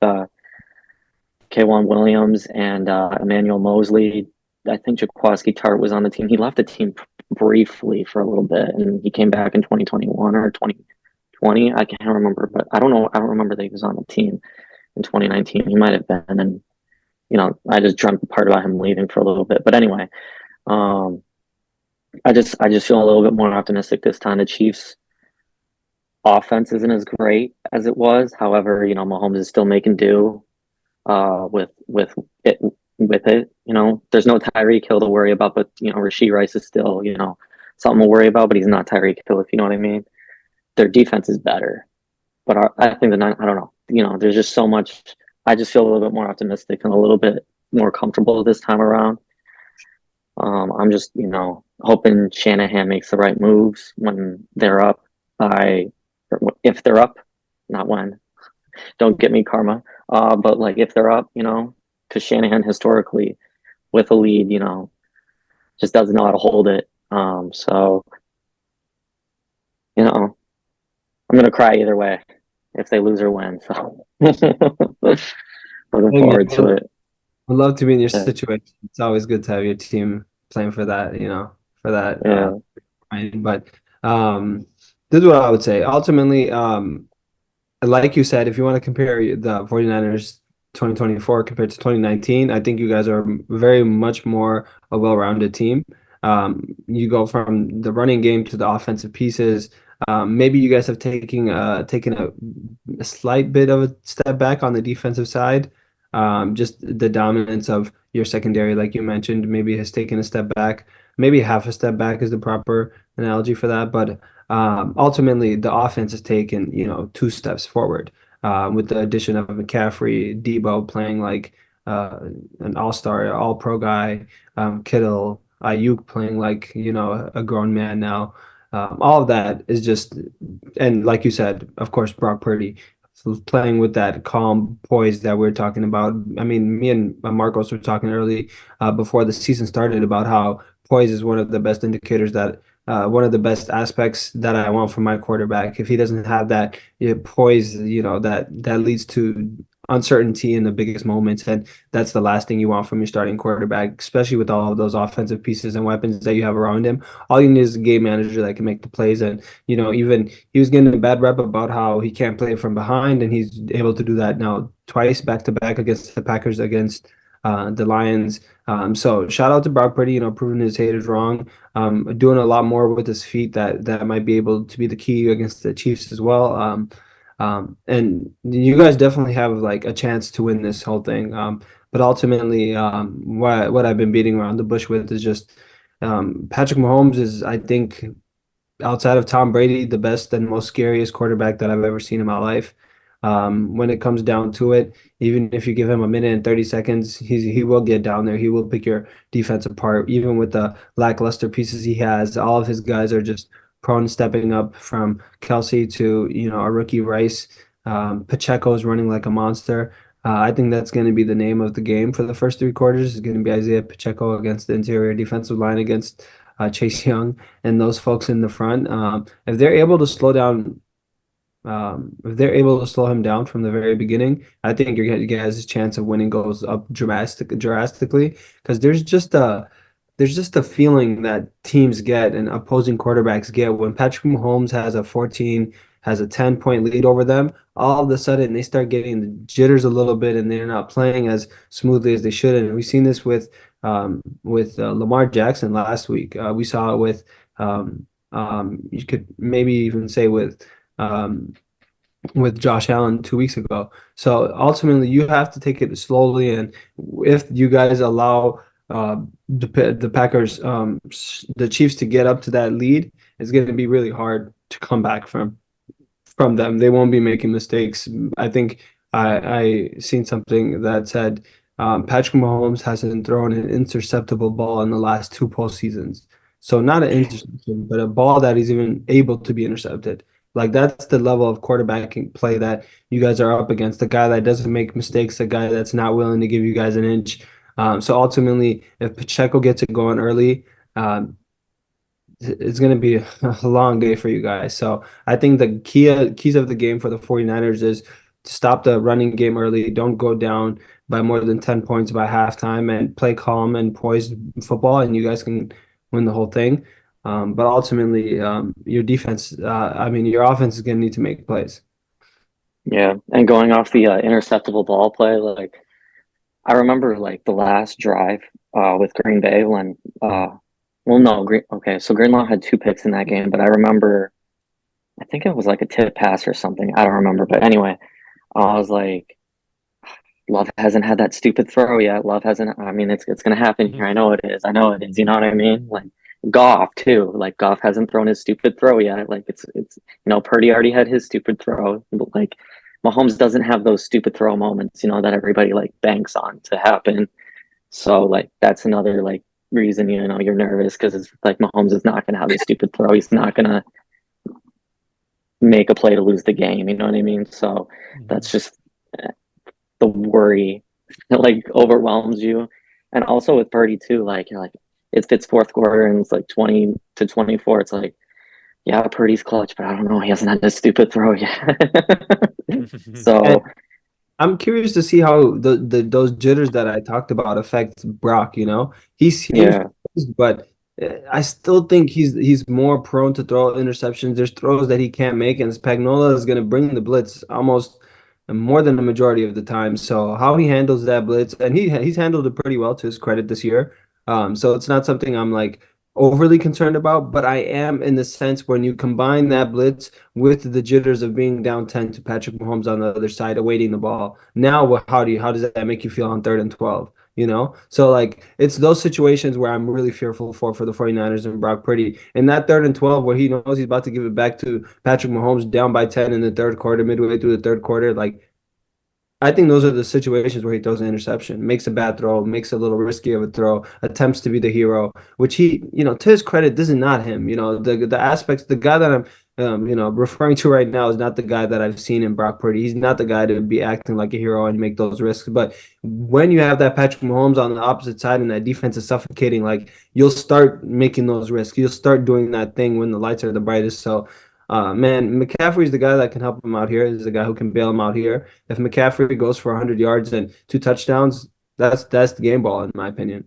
K'Wan Williams and Emmanuel Mosley. I think Jaquaski Tart was on the team. He left the team briefly for a little bit, and he came back in 2021 or 2020. I can't remember, but I don't know. I don't remember that he was on the team in 2019. He might have been, and I just dreamt the part about him leaving for a little bit. But anyway, um, I just feel a little bit more optimistic this time. The Chiefs' offense isn't as great as it was. However, Mahomes is still making do with it with it. There's no Tyreek Hill to worry about, but Rashee Rice is still something to worry about, but he's not Tyreek Hill, if you know what I mean. Their defense is better, but I think I don't know. There's just so much. I just feel a little bit more optimistic and a little bit more comfortable this time around. I'm just hoping Shanahan makes the right moves when they're up by, if they're up, not when. Don't get me karma. But like if they're up, because Shanahan historically with a lead, just doesn't know how to hold it. So I'm gonna cry either way if they lose or win. So looking Hey, man, forward to it. I'd love to be in your Yeah. situation. It's always good to have your team playing for that, for that. Yeah. Right? But um, this is what I would say. Ultimately, like you said, if you want to compare the 49ers 2024 compared to 2019, I think you guys are very much more a well-rounded team. You go from the running game to the offensive pieces. Maybe you guys have taken a slight bit of a step back on the defensive side. Just the dominance of your secondary, like you mentioned, maybe has taken a step back. Maybe half a step back is the proper analogy for that. But ultimately, the offense has taken, 2 steps forward with the addition of McCaffrey, Debo playing like an all-star, all-pro guy, Kittle, Ayuk playing like, a grown man now. All of that is just, and like you said, of course, Brock Purdy playing with that calm poise that we're talking about. I mean, me and Markos were talking early before the season started about how poise is one of the best indicators that one of the best aspects that I want from my quarterback. If he doesn't have that poise, that leads to uncertainty in the biggest moments, and that's the last thing you want from your starting quarterback, especially with all of those offensive pieces and weapons that you have around him. All you need is a game manager that can make the plays, and even he was getting a bad rep about how he can't play from behind, and he's able to do that now twice back to back against the Packers, against the Lions. So shout out to Brock Purdy, proving his haters wrong, doing a lot more with his feet that might be able to be the key against the Chiefs as well. And you guys definitely have like a chance to win this whole thing. But ultimately, what I've been beating around the bush with is just Patrick Mahomes is, I think, outside of Tom Brady, the best and most scariest quarterback that I've ever seen in my life. When it comes down to it, even if you give him a minute and 30 seconds, he will get down there. He will pick your defense apart. Even with the lackluster pieces he has, all of his guys are just prone to stepping up, from Kelsey to a rookie Rice. Pacheco is running like a monster. I think that's going to be the name of the game for the first 3 quarters. Is going to be Isaiah Pacheco against the interior defensive line, against Chase Young and those folks in the front. If they're able to if they're able to slow him down from the very beginning, I think your guys' chance of winning goes up drastically, because there's just a feeling that teams get and opposing quarterbacks get when Patrick Mahomes has a 10-point lead over them. All of a sudden, they start getting the jitters a little bit, and they're not playing as smoothly as they should. And we've seen this with Lamar Jackson last week. We saw it you could maybe even say with Josh Allen 2 weeks ago. So ultimately, you have to take it slowly. And if you guys allow the Packers, the Chiefs to get up to that lead, it's going to be really hard to come back from them. They won't be making mistakes. I think I seen something that said Patrick Mahomes hasn't thrown an interceptable ball in the last 2 postseasons. So not an interception, but a ball that is even able to be intercepted. Like that's the level of quarterbacking play that you guys are up against. A guy that doesn't make mistakes, a guy that's not willing to give you guys an inch. So ultimately, if Pacheco gets it going early, um, it's going to be a long day for you guys. So I think the keys of the game for the 49ers is to stop the running game early. Don't go down by more than 10 points by halftime, and play calm and poised football, and you guys can win the whole thing. But ultimately, your defense, your offense is going to need to make plays. Yeah, and going off the interceptable ball play, like I remember like the last drive with Green Bay when well no Green okay, so Greenlaw had 2 picks in that game, but I remember I think it was like a tip pass or something. I don't remember, but anyway, I was like Love hasn't had that stupid throw yet. Love hasn't. I mean, it's gonna happen here. I know it is. I know it is. You know what I mean? Like Goff too. Like Goff hasn't thrown his stupid throw yet. Like it's Purdy already had his stupid throw. But like Mahomes doesn't have those stupid throw moments. That everybody like banks on to happen. So like that's another like reason you're nervous because it's like Mahomes is not gonna have his stupid throw. He's not gonna make a play to lose the game. You know what I mean? So that's just the worry that like overwhelms you. And also with Purdy too, like you're like it's fourth quarter and it's like 20-24. It's like, yeah, Purdy's clutch, but I don't know. He hasn't had this stupid throw yet. And So I'm curious to see how the those jitters that I talked about affect Brock. He seems, yeah, but I still think he's more prone to throw interceptions. There's throws that he can't make, and Spagnuolo is going to bring the blitz almost more than the majority of the time. So how he handles that blitz, and he's handled it pretty well to his credit this year. So it's not something I'm like overly concerned about, but I am in the sense when you combine that blitz with the jitters of being down 10 to Patrick Mahomes on the other side awaiting the ball. Now, how does that make you feel on 3rd and 12? So like it's those situations where I'm really fearful for the 49ers and Brock Purdy. In that 3rd and 12 where he knows he's about to give it back to Patrick Mahomes down by 10 in the third quarter, midway through the third quarter, like I think those are the situations where he throws an interception, makes a bad throw, makes a little risky of a throw, attempts to be the hero, which to his credit, this is not him. The aspects, the guy that I'm, referring to right now is not the guy that I've seen in Brock Purdy. He's not the guy to be acting like a hero and make those risks. But when you have that Patrick Mahomes on the opposite side and that defense is suffocating, like you'll start making those risks. You'll start doing that thing when the lights are the brightest. So man, McCaffrey's the guy that can help him out here. He's the guy who can bail him out here. If McCaffrey goes for 100 yards and 2 touchdowns, that's the game ball in my opinion.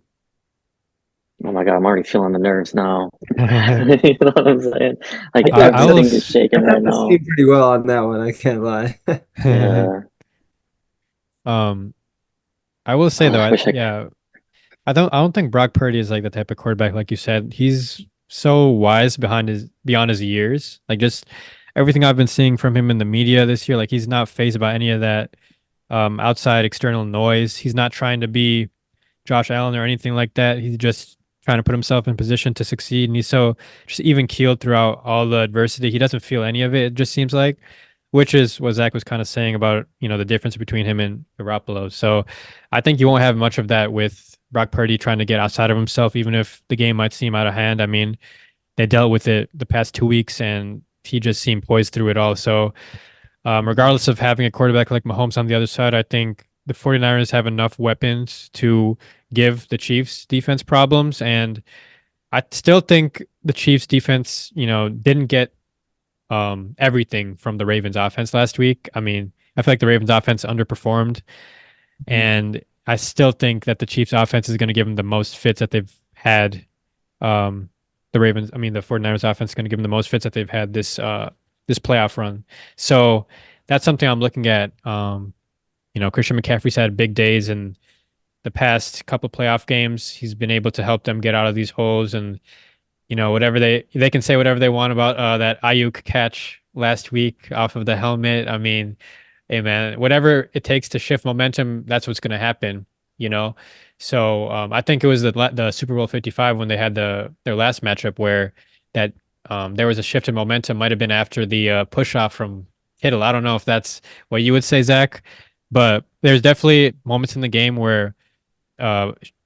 oh my God, I'm already feeling the nerves now. I, You know what I'm saying? Like I everything is was I shaking right got the now. team pretty well on that one. I can't lie. Yeah. um I will say Oh, though, I wish I could. yeah, I don't think Brock Purdy is like the type of quarterback like you said. He's so wise beyond his years. Like just everything I've been seeing from him in the media this year, like he's not fazed by any of that outside external noise. He's not trying to be Josh Allen or anything like that. He's just trying to put himself in position to succeed, and he's so just even keeled throughout all the adversity. He doesn't feel any of it. It just seems like, which is what Zach was kind of saying about the difference between him and Garoppolo. So I think you won't have much of that with Brock Purdy trying to get outside of himself, even if the game might seem out of hand. I mean, they dealt with it the past 2 weeks, and he just seemed poised through it all. So regardless of having a quarterback like Mahomes on the other side, I think the 49ers have enough weapons to give the Chiefs defense problems. And I still think the Chiefs defense, didn't get everything from the Ravens offense last week. I mean, I feel like the Ravens offense underperformed, and I still think that the Chiefs offense is going to give them the most fits that they've had. The 49ers offense is going to give them the most fits that they've had this playoff run. So that's something I'm looking at. Christian McCaffrey's had big days in the past couple playoff games. He's been able to help them get out of these holes, and whatever they can say whatever they want about that Ayuk catch last week off of the helmet. I mean, hey man, whatever it takes to shift momentum, that's what's going to happen. You know, so I think it was the Super Bowl 55 when they had their last matchup where that there was a shift in momentum. Might have been after the push off from Kittle. I don't know if that's what you would say, Zach, but there's definitely moments in the game where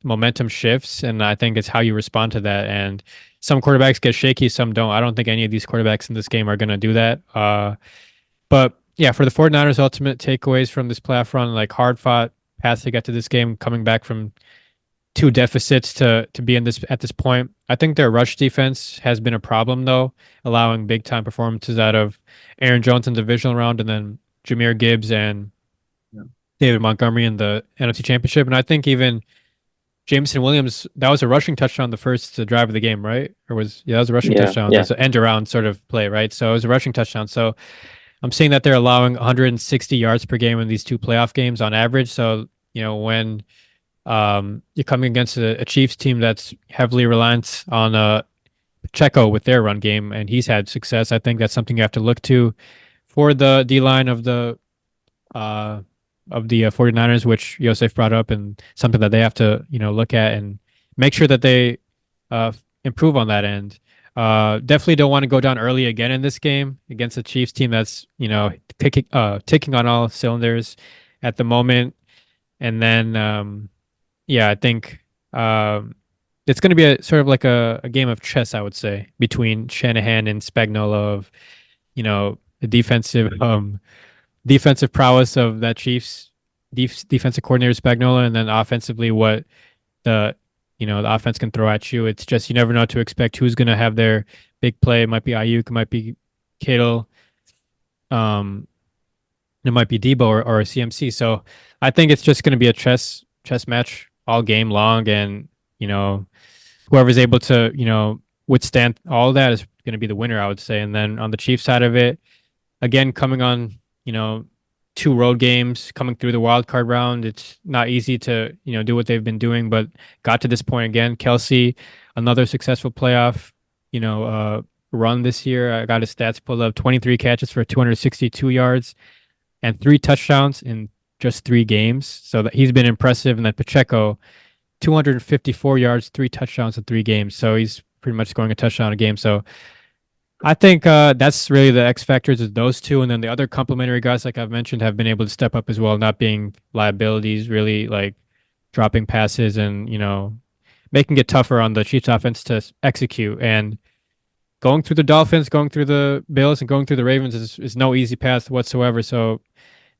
momentum shifts, and I think it's how you respond to that. And some quarterbacks get shaky, some don't. I don't think any of these quarterbacks in this game are going to do that. But yeah, for the 49ers, ultimate takeaways from this playoff run, like hard fought path to get to this game, coming back from two deficits to be in this at this point. I think their rush defense has been a problem though, allowing big time performances out of Aaron Jones in the divisional round, and then Jameer Gibbs and Yeah. David Montgomery in the NFC Championship. And I think even Jameson Williams, that was a rushing touchdown the first drive of the game, right? That was a rushing Yeah, touchdown. yeah. That's an end around sort of play, right? So it was a rushing touchdown. So I'm seeing that they're allowing 160 yards per game in these two playoff games on average. So, when you're coming against a Chiefs team that's heavily reliant on Pacheco with their run game, and he's had success, I think that's something you have to look to for the D line of the uh, the 49ers, which Yosef brought up, and something that they have to look at and make sure that they uh, improve on that end. Definitely don't want to go down early again in this game against a Chiefs team that's ticking on all cylinders at the moment. And then yeah, I think it's going to be a sort of like a game of chess, I would say, between Shanahan and Spagnuolo of the defensive prowess of that Chiefs defensive coordinator Spagnuolo, and then offensively what the the offense can throw at you. It's just you never know what to expect. Who's going to have their big play? It might be Ayuk, it might be Kittle, um, it might be Debo or a CMC. So I think it's just going to be a chess match all game long, and whoever's able to withstand all that is going to be the winner, I would say. And then on the Chiefs side of it, again coming on two road games, coming through the wild card round, it's not easy to do what they've been doing, but got to this point again. Kelsey, another successful playoff run this year. I got his stats pulled up: 23 catches for 262 yards and 3 touchdowns in just 3 games. So that he's been impressive. And then Pacheco, 254 yards, 3 touchdowns in 3 games. So he's pretty much scoring a touchdown a game. So I think that's really the X factors is those two, and then the other complementary guys, like I've mentioned, have been able to step up as well, not being liabilities, really like dropping passes and making it tougher on the Chiefs offense to execute. And going through the Dolphins, going through the Bills, and going through the Ravens is no easy path whatsoever. So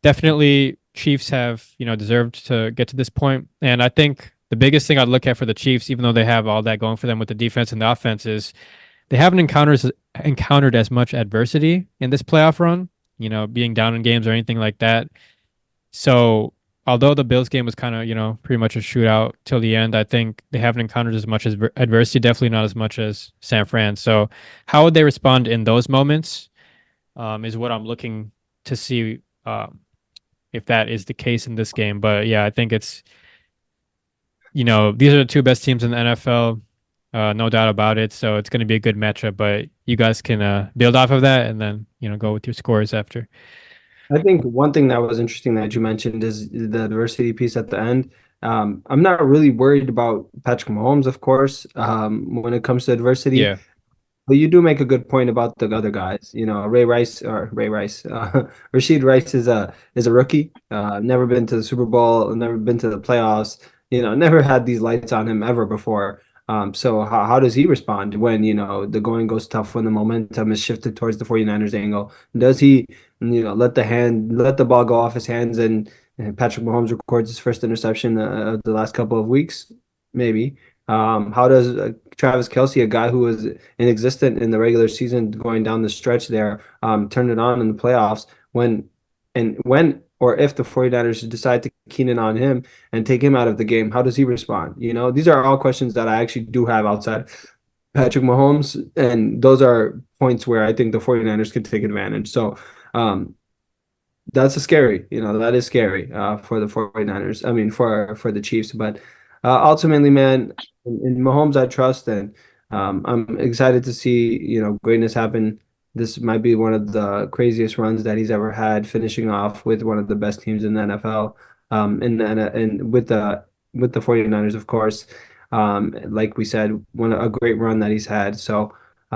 definitely Chiefs have deserved to get to this point. And I think the biggest thing I'd look at for the Chiefs, even though they have all that going for them with the defense and the offense, is they haven't encountered as much adversity in this playoff run, being down in games or anything like that. So although the Bills game was kind of, pretty much a shootout till the end, I think they haven't encountered as much as adversity, definitely not as much as San Fran. So how would they respond in those moments is what I'm looking to see if that is the case in this game. But yeah, I think it's, these are the two best teams in the NFL. No doubt about it. So it's going to be a good matchup, but you guys can build off of that and then, go with your scores after. I think one thing that was interesting that you mentioned is the adversity piece at the end. I'm not really worried about Patrick Mahomes, of course, when it comes to adversity. Yeah. But you do make a good point about the other guys. Rashid Rice is a rookie. Never been to the Super Bowl, never been to the playoffs. Never had these lights on him ever before. So how does he respond when the going goes tough, when the momentum is shifted towards the 49ers angle? Does he let the ball go off his hands and Patrick Mahomes records his first interception of the last couple of weeks? Maybe. How does Travis Kelce, a guy who was inexistent in the regular season, going down the stretch there, turn it on in the playoffs when or if the 49ers decide to keen in on him and take him out of the game, how does he respond? These are all questions that I actually do have outside Patrick Mahomes, and those are points where I think the 49ers could take advantage. So that's that is scary for the 49ers. I mean, for the Chiefs, but ultimately, man, in Mahomes, I trust, and I'm excited to see greatness happen. This might be one of the craziest runs that he's ever had, finishing off with one of the best teams in the NFL, and with the 49ers, of course. Like we said, a great run that he's had. So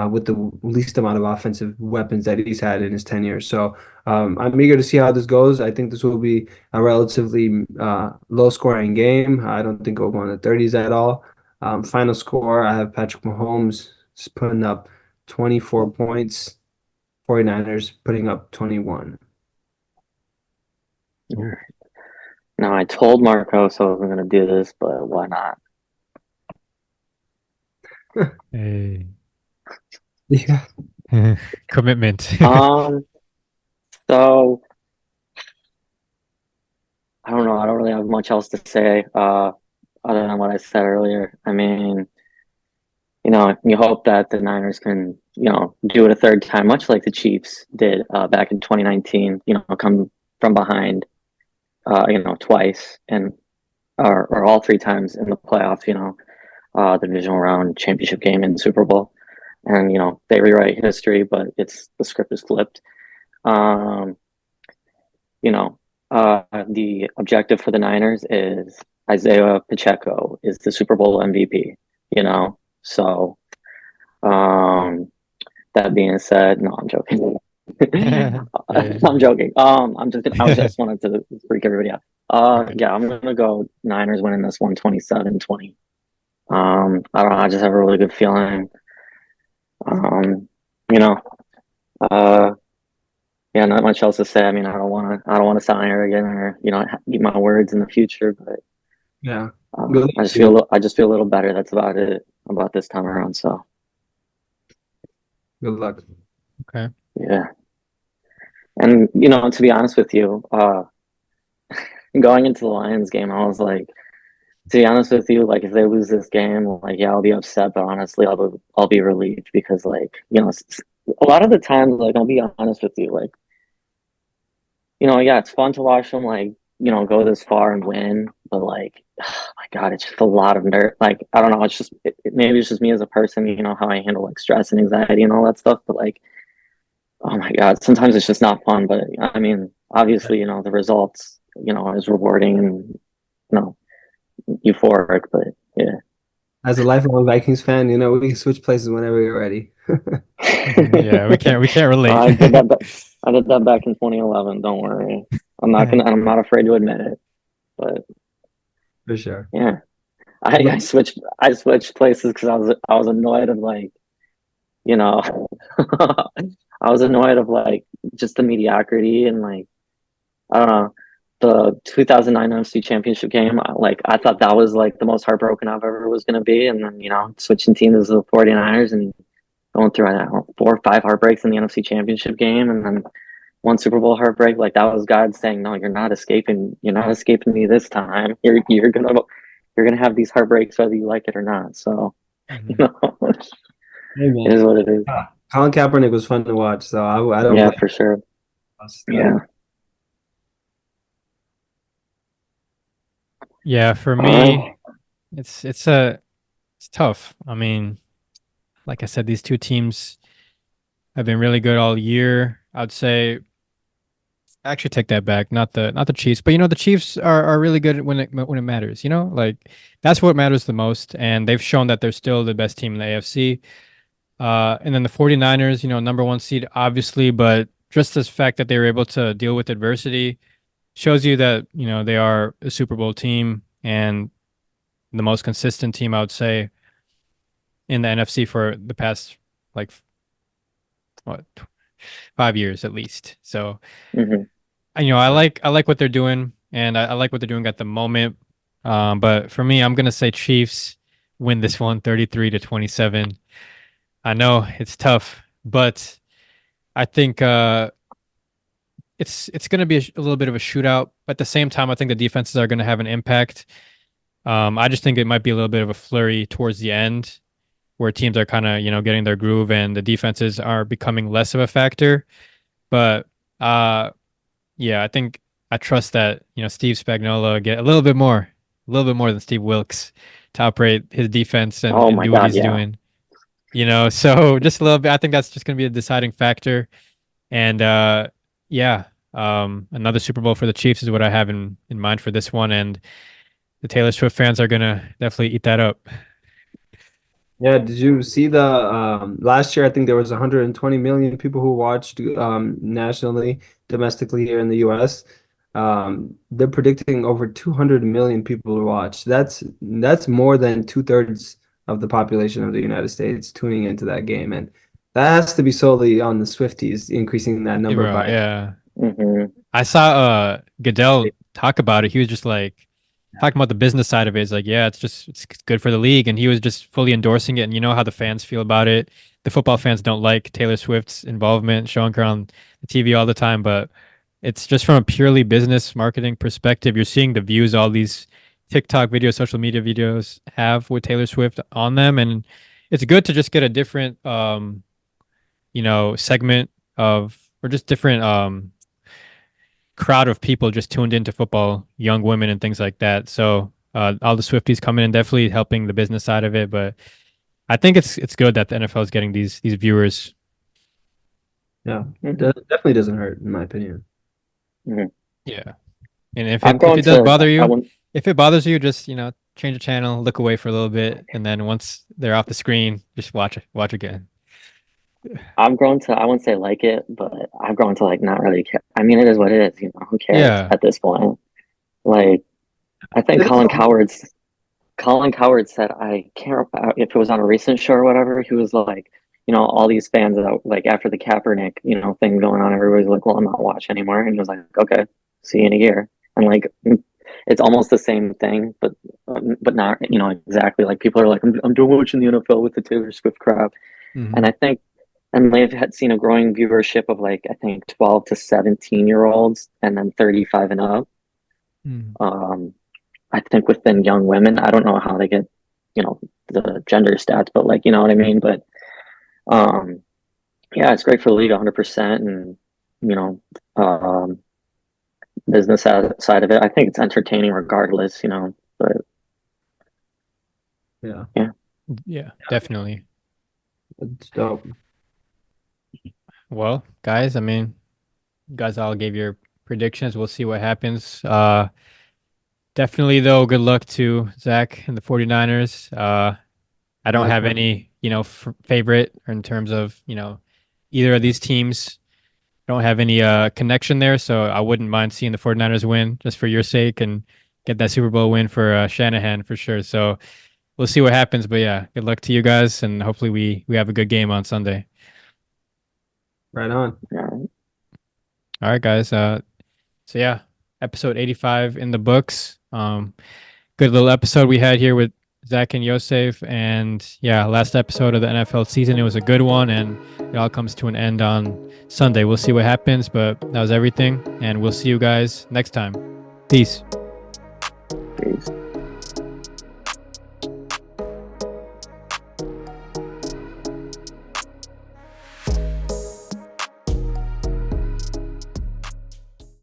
with the least amount of offensive weapons that he's had in his tenure. So I'm eager to see how this goes. I think this will be a relatively low-scoring game. I don't think it'll go in the 30s at all. Final score, I have Patrick Mahomes just putting up 24 points, 49ers putting up 21. All right. Now, I told Markos I wasn't going to do this, but why not? Hey. Yeah. Commitment. So I don't know. I don't really have much else to say other than what I said earlier. I mean, you hope that the Niners can, do it a third time, much like the Chiefs did back in 2019, come from behind, twice and or all 3 times in the playoffs, the divisional round, championship game, and Super Bowl. And, they rewrite history, but the script is flipped. You know, The objective for the Niners is Isaiah Pacheco is the Super Bowl MVP, you know? So, um, that being said, no, I'm joking. Yeah. I'm joking. I was just wanted to freak everybody out. Okay. Yeah, I'm gonna go Niners winning this one 27-20. I don't know, I just have a really good feeling. Um, you know, uh, yeah, not much else to say. I mean, I don't want to sound arrogant or, eat my words in the future, but Yeah. Good luck to you. I just feel a little better. That's about it about this time around. So Good luck. Okay. yeah, and to be honest with you, going into the Lions game, I was like, to be honest with you, like if they lose this game, like yeah, I'll be upset, but honestly, I'll be relieved because like a lot of the times, like I'll be honest with you, like yeah, it's fun to watch them like go this far and win, but like, oh my God, it's just a lot of nerve. Like I don't know, it's just maybe it's just me as a person, how I handle like stress and anxiety and all that stuff. But like, oh my God, sometimes it's just not fun. But I mean, obviously, the results, is rewarding and know euphoric. But yeah, As a lifelong Vikings fan, we can switch places whenever you're ready. Yeah, we can't relate. I did that. I did that back in 2011. Don't worry, I'm not afraid to admit it. But For sure. yeah. I switched places because I was annoyed of like you know I was annoyed of like just the mediocrity and like I don't know the 2009 NFC Championship game. I thought that was like the most heartbroken I've ever was gonna be, and then switching teams to the 49ers and going through I don't know 4 or 5 heartbreaks in the NFC Championship game, and then one Super Bowl heartbreak. Like that was God saying, "No, you're not escaping. You're not escaping me this time. You're gonna have these heartbreaks whether you like it or not." So you Mhm. know, Hey, it man. is what it is. Colin Kaepernick was fun to watch, so I don't Yeah, blame for sure. us. Yeah. Yeah, for All me, right. it's tough. I mean, like I said, these two teams have been really good all year. I'd say actually take that back. Not the Chiefs, but the Chiefs are really good when it matters. Like that's what matters the most, and they've shown that they're still the best team in the AFC. And then the 49ers, number one seed, obviously, but just this fact that they were able to deal with adversity shows you that, they are a Super Bowl team and the most consistent team, I would say, in the NFC for the past, like, what, 5 years at least. So, Hmm. I like what they're doing, and I like what they're doing at the moment. But for me, I'm gonna say Chiefs win this one, 33-27. I know it's tough, but I think it's going to be a little bit of a shootout. But at the same time, I think the defenses are going to have an impact. I just think it might be a little bit of a flurry towards the end, where teams are kind of getting their groove, and the defenses are becoming less of a factor. But uh, yeah, I trust that Steve Spagnuolo get a little bit more than Steve Wilkes to operate his defense and, Oh and my do what God, he's yeah. doing. So just a little bit. I think that's just going to be a deciding factor. And yeah, another Super Bowl for the Chiefs is what I have in mind for this one, and the Taylor Swift fans are gonna definitely eat that up. Yeah, did you see the last year? I think there was 120 million people who watched nationally, domestically here in the US. They're predicting over 200 million people to watch. That's more than two-thirds of the population of the United States tuning into that game, and that has to be solely on the Swifties, increasing that Hey, number bro, by. yeah, Hmm. I saw Goodell talk about it. He was just like talking about the business side of it. It's like, yeah, it's good for the league, and he was just fully endorsing it. And you know how the fans feel about it. The football fans don't like Taylor Swift's involvement, showing her on the TV all the time, but it's just from a purely business marketing perspective. You're seeing the views all these TikTok videos, social media videos have with Taylor Swift on them, and it's good to just get a different, segment of or just different crowd of people just tuned into football, young women and things like that. So all the Swifties coming in, definitely helping the business side of it. But I think it's good that the NFL is getting these viewers. Yeah, Hmm. definitely doesn't hurt, in my opinion. Hmm. Yeah. And if I've it grown does to bother I you, wouldn't if it bothers you, just change the channel, look away for a little bit, and then once they're off the screen, just watch again. I've grown to I wouldn't say like it, but I've grown to like not really care. I mean, it is what it is, who cares Yeah. at this point? Like I think It is Colin Coward said, I can't remember if it was on a recent show or whatever. He was like, all these fans that like after the Kaepernick, thing going on, everybody's like, well, I'm not watching anymore. And he was like, okay, see you in a year. And like, it's almost the same thing, but not, exactly. Like people are like, I'm doing watching the NFL with the Taylor Swift crap. And Hmm. I think, and they've had seen a growing viewership of like, I think 12 to 17-year-olds and then 35 and up. Mm. Um, I think within young women, I don't know how they get, the gender stats, but like, you know what I mean? But um, yeah, it's great for the league 100%. And, you know, um, business side of it, I think it's entertaining regardless, but Yeah, yeah. Yeah, definitely. it's dope. Well, guys, I mean, you guys all gave your predictions. We'll see what happens. Definitely though, good luck to Zach and the 49ers. I don't have Likewise. any, favorite in terms of, either of these teams. I don't have any connection there, so I wouldn't mind seeing the 49ers win just for your sake and get that Super Bowl win for Shanahan for sure. So we'll see what happens, but yeah, good luck to you guys and hopefully we have a good game on Sunday. Right on. Yeah. All right, guys. So yeah, episode 85 in the books. Good little episode we had here with Zach and Yossef, and yeah, last episode of the NFL season. It was a good one, and it all comes to an end on Sunday. We'll see what happens, but that was everything, and we'll see you guys next time. Peace. Peace.